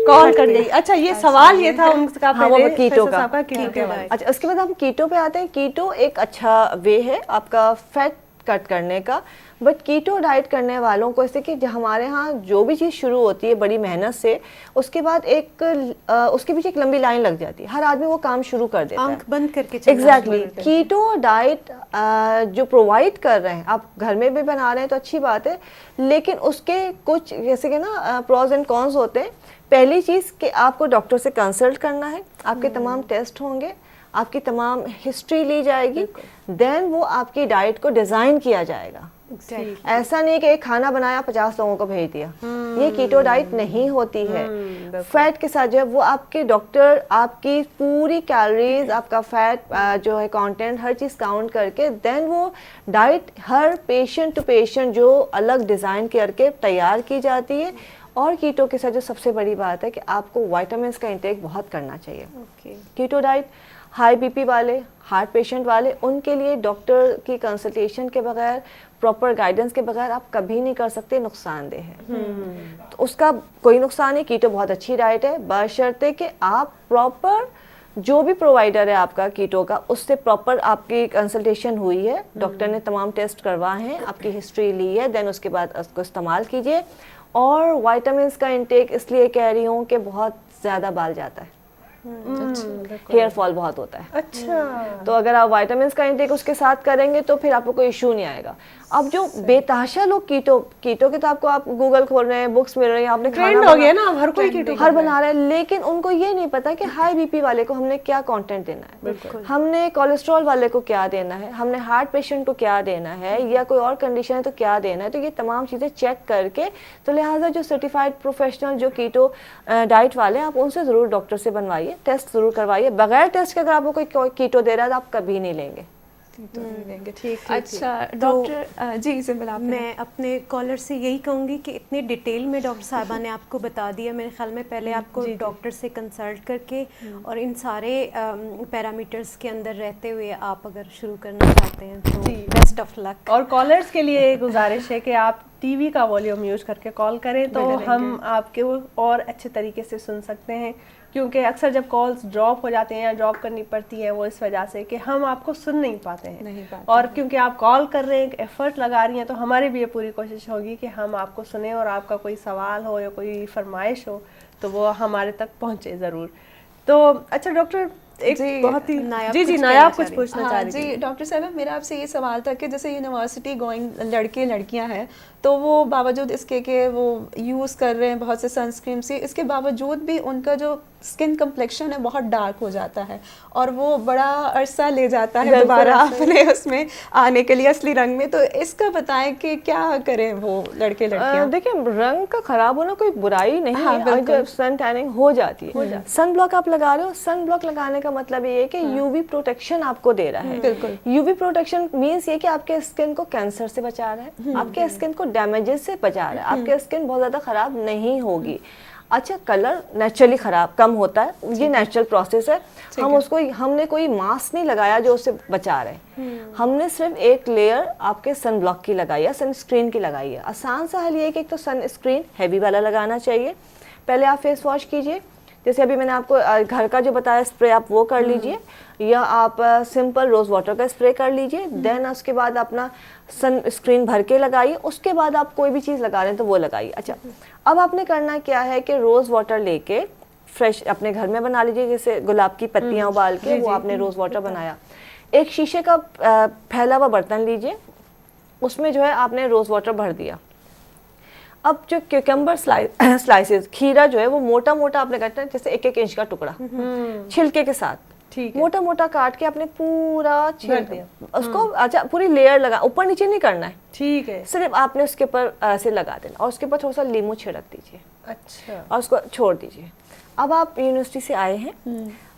कॉल कर दी। अच्छा ये सवाल ये था उनका हाँ, वो पहले कीटो फैसल का। साहब का कीटो के हवाले से। अच्छा, उसके बाद हम कीटो पे आते हैं। कीटो एक अच्छा वे है आपका फैट कट करने का, बट कीटो डाइट करने वालों को ऐसे कि हमारे यहाँ जो भी चीज़ शुरू होती है बड़ी मेहनत से, उसके बाद उसके पीछे एक लंबी लाइन लग जाती है, हर आदमी वो काम शुरू कर देता है आंख बंद करके चलना एग्जैक्टली। शुरू करते हैं। कीटो डाइट जो प्रोवाइड कर रहे हैं, आप घर में भी बना रहे हैं तो अच्छी बात है, लेकिन उसके कुछ जैसे कि ना प्रोज एंड कॉन्स होते हैं। पहली चीज़ कि आपको डॉक्टर से कंसल्ट करना है, आपके तमाम टेस्ट होंगे, आपकी तमाम हिस्ट्री ली जाएगी, देन वो आपकी डाइट को डिज़ाइन किया जाएगा। ऐसा नहीं कि एक खाना बनाया 50 लोगों को भेज दिया, ये कीटो डाइट नहीं होती है। फैट के साथ जो है वो आपके डॉक्टर आपकी पूरी कैलोरीज, आपका फैट जो है कंटेंट, हर चीज़ काउंट करके देन वो डाइट हर पेशेंट टू पेशेंट जो अलग डिज़ाइन करके तैयार की जाती है। और कीटो के साथ जो सबसे बड़ी बात है कि आपको विटामिन्स का इंटेक बहुत करना चाहिए। कीटो डाइट हाई बीपी वाले, हार्ट पेशेंट वाले, उनके लिए डॉक्टर की कंसल्टेशन के बगैर, प्रॉपर गाइडेंस के बगैर आप कभी नहीं कर सकते, नुकसानदेह है। तो उसका कोई नुकसान नहीं। कीटो बहुत अच्छी डाइट है, बशर्ते कि आप प्रॉपर जो भी प्रोवाइडर है आपका कीटो का, उससे प्रॉपर आपकी कंसल्टेशन हुई है, डॉक्टर ने तमाम टेस्ट करवाए हैं, आपकी हिस्ट्री ली है, देन उसके बाद उसको इस्तेमाल कीजिए। और विटामिन्स का इंटेक इसलिए कह रही हूँ कि बहुत ज़्यादा बाल जाता है, हेयर फॉल बहुत होता है। अच्छा तो अगर आप विटामिन्स का इंटेक उसके साथ करेंगे तो फिर आपको कोई इशू नहीं आएगा। अब जो बेतहाशा लोग कीटो के तो आपको आप गूगल खोल रहे हैं, बुक्स मिल रही हैं, आपने ट्रेंड हो गया ना, अब हर कोई कीटो हर बना रहा है, लेकिन उनको ये नहीं पता कि हाई बीपी वाले को हमने क्या कंटेंट देना है, हमने कोलेस्ट्रॉल वाले को क्या देना है, हमने हार्ट पेशेंट को क्या देना है, या कोई और कंडीशन है तो क्या देना है। तो ये तमाम चीज़ें चेक करके, तो लिहाजा जो सर्टिफाइड प्रोफेशनल जो कीटो डाइट वाले हैं, आप उनसे ज़रूर डॉक्टर से बनवाइए, टेस्ट ज़रूर करवाइए। बगैर टेस्ट के अगर आपको कोई कीटो दे रहा है तो आप कभी नहीं लेंगे। ठीक। अच्छा डॉक्टर जी सिंपल आप मैं अपने कॉलर से यही कहूँगी कि इतने डिटेल में डॉक्टर साहिबा ने आपको बता दिया। मेरे ख्याल में पहले आपको डॉक्टर से कंसल्ट करके और इन सारे पैरामीटर्स के अंदर रहते हुए आप अगर शुरू करना चाहते हैं तो बेस्ट ऑफ लक। और कॉलर्स के लिए एक गुजारिश है कि आप टीवी का वॉल्यूम यूज करके कॉल करें तो हम आपके और अच्छे तरीके से सुन सकते हैं, क्योंकि अक्सर जब कॉल्स ड्रॉप हो जाते हैं या ड्रॉप करनी पड़ती है वो इस वजह से कि हम आपको सुन नहीं पाते हैं। और क्योंकि आप कॉल कर रहे हैं, एक एफर्ट लगा रही हैं, तो हमारी भी ये पूरी कोशिश होगी कि हम आपको सुने और आपका कोई सवाल हो या कोई फरमाइश हो तो वो हमारे तक पहुंचे ज़रूर। तो अच्छा डॉक्टर, एक बहुत ही नायाब कुछ पूछना चाह रही थी। जी डॉक्टर साहब, मेरा आपसे ये सवाल था कि जैसे यूनिवर्सिटी गोइंग लड़के लड़कियां हैं तो वो बावजूद इसके कि वो यूज़ कर रहे हैं बहुत से सनस्क्रीन से, इसके बावजूद भी उनका जो स्किन कम्प्लेक्शन है बहुत डार्क हो जाता है और वो बड़ा अरसा ले जाता है दोबारा अपने उसमें आने के लिए असली रंग में। तो इसका बताएं कि क्या करें वो लड़के लड़कियां? देखिए, रंग का खराब होना कोई बुराई नहीं है। अगर सन टैनिंग हो जाती है, सन ब्लॉक आप लगा रहे हो, सन ब्लॉक लगाने का मतलब ये है कि यूवी प्रोटेक्शन आपको दे रहा है। बिल्कुल। यूवी प्रोटेक्शन मीन्स ये कि आपके स्किन को कैंसर से बचा रहा है, आपके स्किन को डैमेजेस से बचा रहा है, आपकी स्किन बहुत ज़्यादा ख़राब नहीं होगी। अच्छा, कलर नेचुरली ख़राब कम होता है, ये नेचुरल प्रोसेस है। हमने कोई मास्क नहीं लगाया जो उससे बचा रहे, हमने सिर्फ एक लेयर आपके सन ब्लॉक की लगाई है, सन स्क्रीन की लगाई है। आसान सा हल ये है कि एक तो सन स्क्रीन हैवी वाला लगाना चाहिए। पहले आप फेस वॉश कीजिए, जैसे अभी मैंने आपको घर का जो बताया स्प्रे आप वो कर लीजिए, या आप सिंपल रोज़ वाटर का स्प्रे कर लीजिए। देन उसके बाद अपना सन स्क्रीन भर के लगाइए, उसके बाद आप कोई भी चीज़ लगा रहे हैं तो वो लगाइए। अच्छा, अब आपने करना क्या है कि रोज़ वाटर लेके फ्रेश अपने घर में बना लीजिए, जैसे गुलाब की पत्तियाँ उबाल के वो आपने रोज़ वाटर बनाया। एक शीशे का फैला हुआ बर्तन लीजिए, उसमें जो है आपने रोज़ वाटर भर दिया। अब जो क्यूकम्बर स्लाइसेस, खीरा जो है वो मोटा मोटा आपने काटना है, जैसे 1-1 इंच का टुकड़ा छिलके के साथ, ठीक है, मोटा मोटा काट के आपने पूरा छिल दिया उसको। अच्छा, पूरी लेयर लगा, ऊपर नीचे नहीं करना है, ठीक है, सिर्फ आपने उसके ऊपर ऐसे लगा देना और उसके ऊपर थोड़ा सा लीमू छिड़क दीजिए। अच्छा, और उसको छोड़ दीजिए। اب آپ یونیورسٹی سے آئے ہیں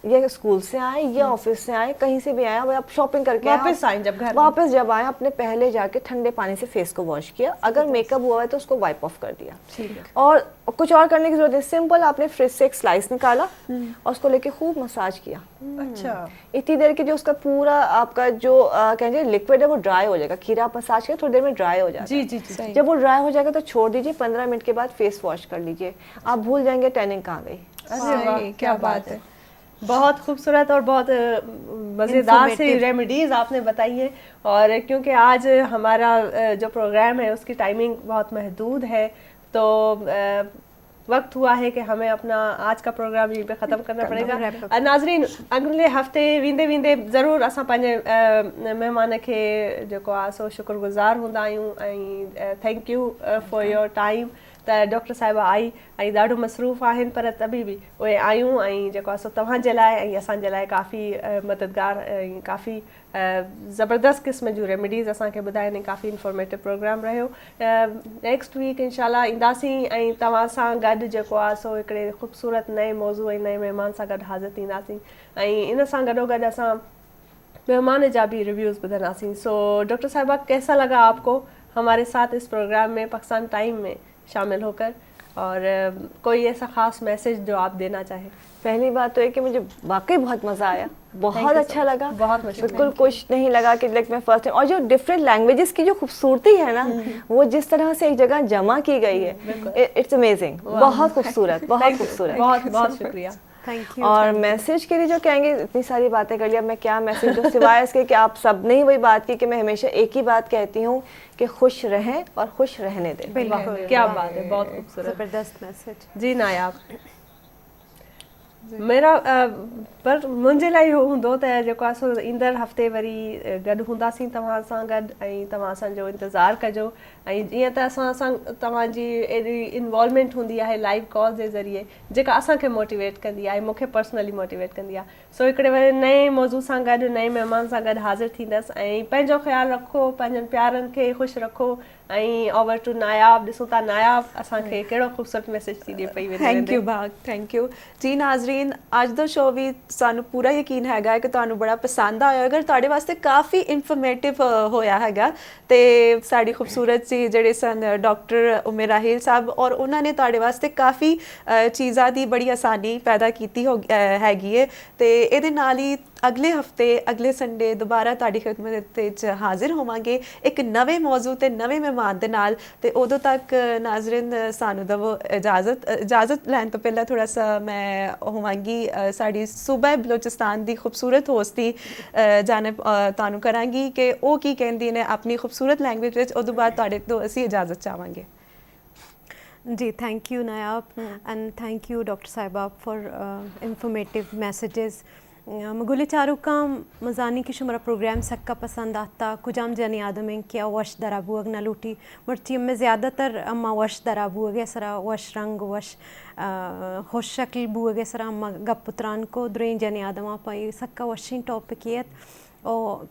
یا اسکول سے آئے یا آفس سے آئے, کہیں سے بھی آئے, اب آپ شاپنگ کر کے واپس آئیں جب گھر واپس جب آئے آپ نے پہلے جا کے ٹھنڈے پانی سے فیس کو واش کیا, اگر میک اپ ہوا ہے تو اس کو وائپ آف کر دیا, اور کچھ اور کرنے کی ضرورت نہیں, سمپل آپ نے فریج سے ایک سلائس نکالا اور اس کو لے کے خوب مساج کیا. اچھا, اتنی دیر کی جو اس کا پورا آپ کا جو کہیں لکوڈ ہے وہ ڈرائی ہو جائے گا. کھیرا آپ مساج کریں تھوڑی دیر میں ڈرائی ہو جائے گا. جی جب وہ ڈرائی ہو جائے گا تو چھوڑ دیجیے, 15 منٹ کے بعد فیس واش کر لیجیے, آپ بھول جائیں گے ٹیننگ کہاں گئی. ارے واہ, کیا بات ہے, بہت خوبصورت اور بہت مزیدار سی ریمیڈیز آپ نے بتائی ہیں. اور کیونکہ آج ہمارا جو پروگرام ہے اس کی ٹائمنگ بہت محدود ہے, تو وقت ہوا ہے کہ ہمیں اپنا آج کا پروگرام یہیں پہ ختم کرنا پڑے گا. ناظرین, اگلے ہفتے ویندے ویندے ضرور اساں پنहिंजे مہمان کے जेको आहे सो शुक्रगुज़ार हूंदा आहियूं ऐं thank you for your time. त डॉक्टर साहिबा आई ऐं ॾाढो मसरूफ़ आहिनि, पर तबी बि उहे आयूं ऐं जेको आहे सो तव्हांजे लाइ ऐं असांजे लाइ काफ़ी मददगार ऐं काफ़ी ज़बरदस्त क़िस्म जूं रेमेडीज़ असांखे ॿुधाइनि. काफ़ी इंफॉर्मेटिव प्रोग्राम रहियो. नेक्स्ट वीक इंशाल्लाह ईंदासीं ऐं तव्हां सां गॾु जेको आहे सो हिकिड़े ख़ूबसूरत नए मौज़ू ऐं नए महिमान सां गॾु हाज़िर थींदासीं, ऐं इन सां गॾोगॾु असां मेहमान जा भी रिव्यूज़ ॿुधंदासीं. सो डॉक्टर साहिबा, कैसा लगा आपको हमारे साथ इस प्रोग्राम में पाकिस्तान टाइम में शामिल होकर, और कोई ऐसा ख़ास मैसेज जो आप देना चाहें? پہلی بات تو ہے کہ مجھے واقعی بہت مزہ آیا, بہت اچھا لگا, بہت بالکل کچھ نہیں لگا کہ لائک میں فرسٹ ٹائم, اور جو ڈفرینٹ لینگویجز کی جو خوبصورتی ہے نا, وہ جس طرح سے ایک جگہ جمع کی گئی ہے, اٹس امیزنگ, بہت خوبصورت, بہت خوبصورت. بہت بہت شکریہ. اور میسج کے لیے جو کہیں گے, اتنی ساری باتیں کر لی, اب میں کیا میسج دوں سوائے اس کے کہ آپ سب نے ہی وہی بات کی کہ میں ہمیشہ ایک ہی بات کہتی ہوں کہ خوش رہیں اور خوش رہنے دیں. بالکل, کیا بات ہے, بہت خوبصورت, زبردست میسج. جی नायाब. मेरा पर मुंहिंजे लाइ इहो हूंदो त जेको आहे सो ईंदड़ हफ़्ते वरी गॾु हूंदासीं तव्हां सां गॾु, ऐं तव्हां असांजो इंतज़ारु कजो. ऐं जीअं त असां तव्हांजी एॾी इन्वॉल्वमेंट हूंदी आहे लाइव कॉल जे ज़रिए, जेका असांखे मोटिवेट कंदी आहे, मूंखे पर्सनली मोटिवेट कंदी आहे. सो हिकिड़े वरी नए मौज़ू सां गॾु, नए महिमान सां गॾु हाज़िर थींदसि. ऐं पंहिंजो ख़्यालु रखो, पंहिंजनि प्यारनि खे ख़ुशि रखो. ऐं ओवर टू नायाब, ॾिसूं था नायाब असांखे कहिड़ो ख़ूबसूरत मैसेज थी ॾिए पई. Thank you Bagh, thank you ਜੀ. ਨਾਜ਼ਰੀਨ, ਅੱਜ ਦਾ ਸ਼ੋਅ ਵੀ ਸਾਨੂੰ ਪੂਰਾ ਯਕੀਨ ਹੈਗਾ ਹੈ ਕਿ ਤੁਹਾਨੂੰ ਬੜਾ ਪਸੰਦ ਆਇਆ ਹੋਵੇਗਾ, ਤੁਹਾਡੇ ਵਾਸਤੇ ਕਾਫੀ ਇਨਫੋਰਮੇਟਿਵ ਹੋਇਆ ਹੈਗਾ. ਤੇ ਸਾਡੀ ਖੂਬਸੂਰਤ ਸੀ ਜਿਹੜੇ ਸਨ ਡਾਕਟਰ ਉਮਰ ਰਾਹੀਲ ਸਾਹਿਬ, ਔਰ ਉਹਨਾਂ ਨੇ ਤੁਹਾਡੇ ਵਾਸਤੇ ਕਾਫੀ ਚੀਜ਼ਾਂ ਦੀ ਬੜੀ ਆਸਾਨੀ ਪੈਦਾ ਕੀਤੀ ਹੈਗੀ ਹੈ. ਤੇ ਇਹਦੇ ਨਾਲ ਹੀ ਅਗਲੇ ਹਫਤੇ ਅਗਲੇ ਸੰਡੇ ਦੁਬਾਰਾ ਤੁਹਾਡੀ ਖਿਦਮਤ ਵਿੱਚ ਹਾਜ਼ਰ ਹੋਵਾਂਗੇ ਇੱਕ ਨਵੇਂ ਮੌਜੂ ਤੇ ਨਵੇਂ ਮਹਿਮਾਨ ਦੇ ਨਾਲ. ਤੇ ਉਦੋਂ ਤੱਕ ਨਾਜ਼ਰੀਨ ਸਾਨੂੰ ਦਵੋ ਇਜਾਜ਼ਤ ਲੈਣ ਤੋਂ ਪਹਿਲਾਂ ਥੋੜਾ ਸਾ ਮੈਂ ਹੋਵਾਂਗੀ ਸਾਡੀ ਸੂਬਾ ਬਲੋਚਿਸਤਾਨ ਦੀ ਖੂਬਸੂਰਤ ਹੋਸਤੀ ਜਾਨਬ ਤੁਹਾਨੂੰ ਕਰਾਂਗੀ ਕਿ ਉਹ ਕੀ ਕਹਿੰਦੀ ਨੇ ਆਪਣੀ ਖੂਬਸੂਰਤ ਲੈਂਗੁਏਜ ਵਿੱਚ. ਉਦੋਂ ਬਾਅਦ ਤੁਹਾਡੇ ਤੋਂ ਅਸੀਂ ਇਜਾਜ਼ਤ ਚਾਹਾਂਗੇ. जी, thank you Nayab, and thank you doctor साहिबा फॉर इंफॉर्मेटिव मैसेजेस. मगुल चारुका मजानी की शुमरा प्रोग्राम सक्का पसंद आता कुजाम जानी आदमें क्या वश दराबू अगना लूटी मर्ची में ज़्यादातर अम्मा वश दराबू अगे सरा वश रंग वश खुश शक्ल बू अगे सरा अम्मा गपुत्रान को द्रें जानी आदमा पाई सक्का वशिंग टॉपिकियत. और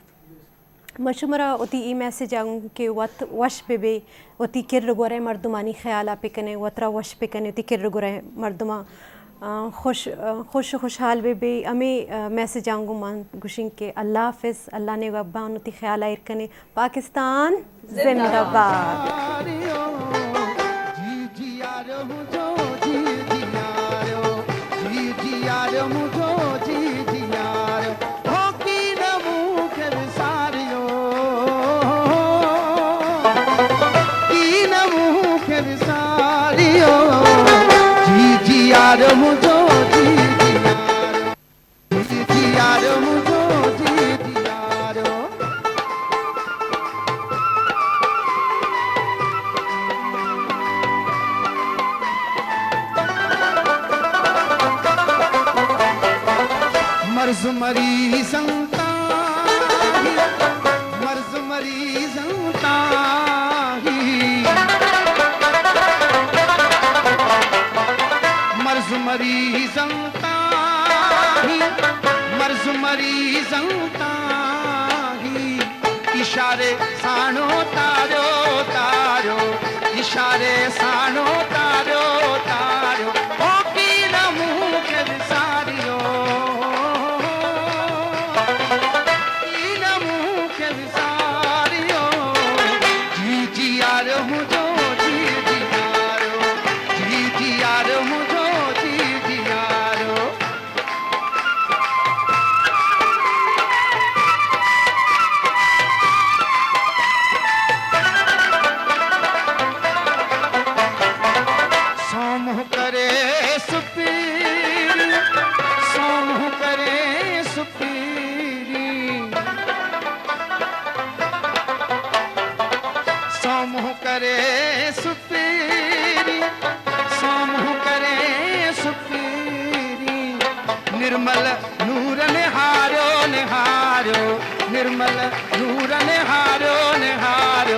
मशुमरा उती ई मैसेज आऊँ कि वत वश बेबे उती किर गोरे मर्दमानी ख्याल आप कने वतरा वश पे कने उती किर गोरे मर्दमा खुशहाल बेबे हमें मैसेज आऊँगू मान गुशिंग के अल्लाह हाफिज़, अल्लाह ने वब्बान उती ख्याल आयर कने. पाकिस्तान मर्ज मरी संता मर्ज मरी संता मर्ज मरी संता मर्ज मरी संता इशारे साणो तारो तारो इशारे साणो तारो तारो ओ की नमू निर्मल नूर निहारो निहारो निर्मल नूर निहारो निहारो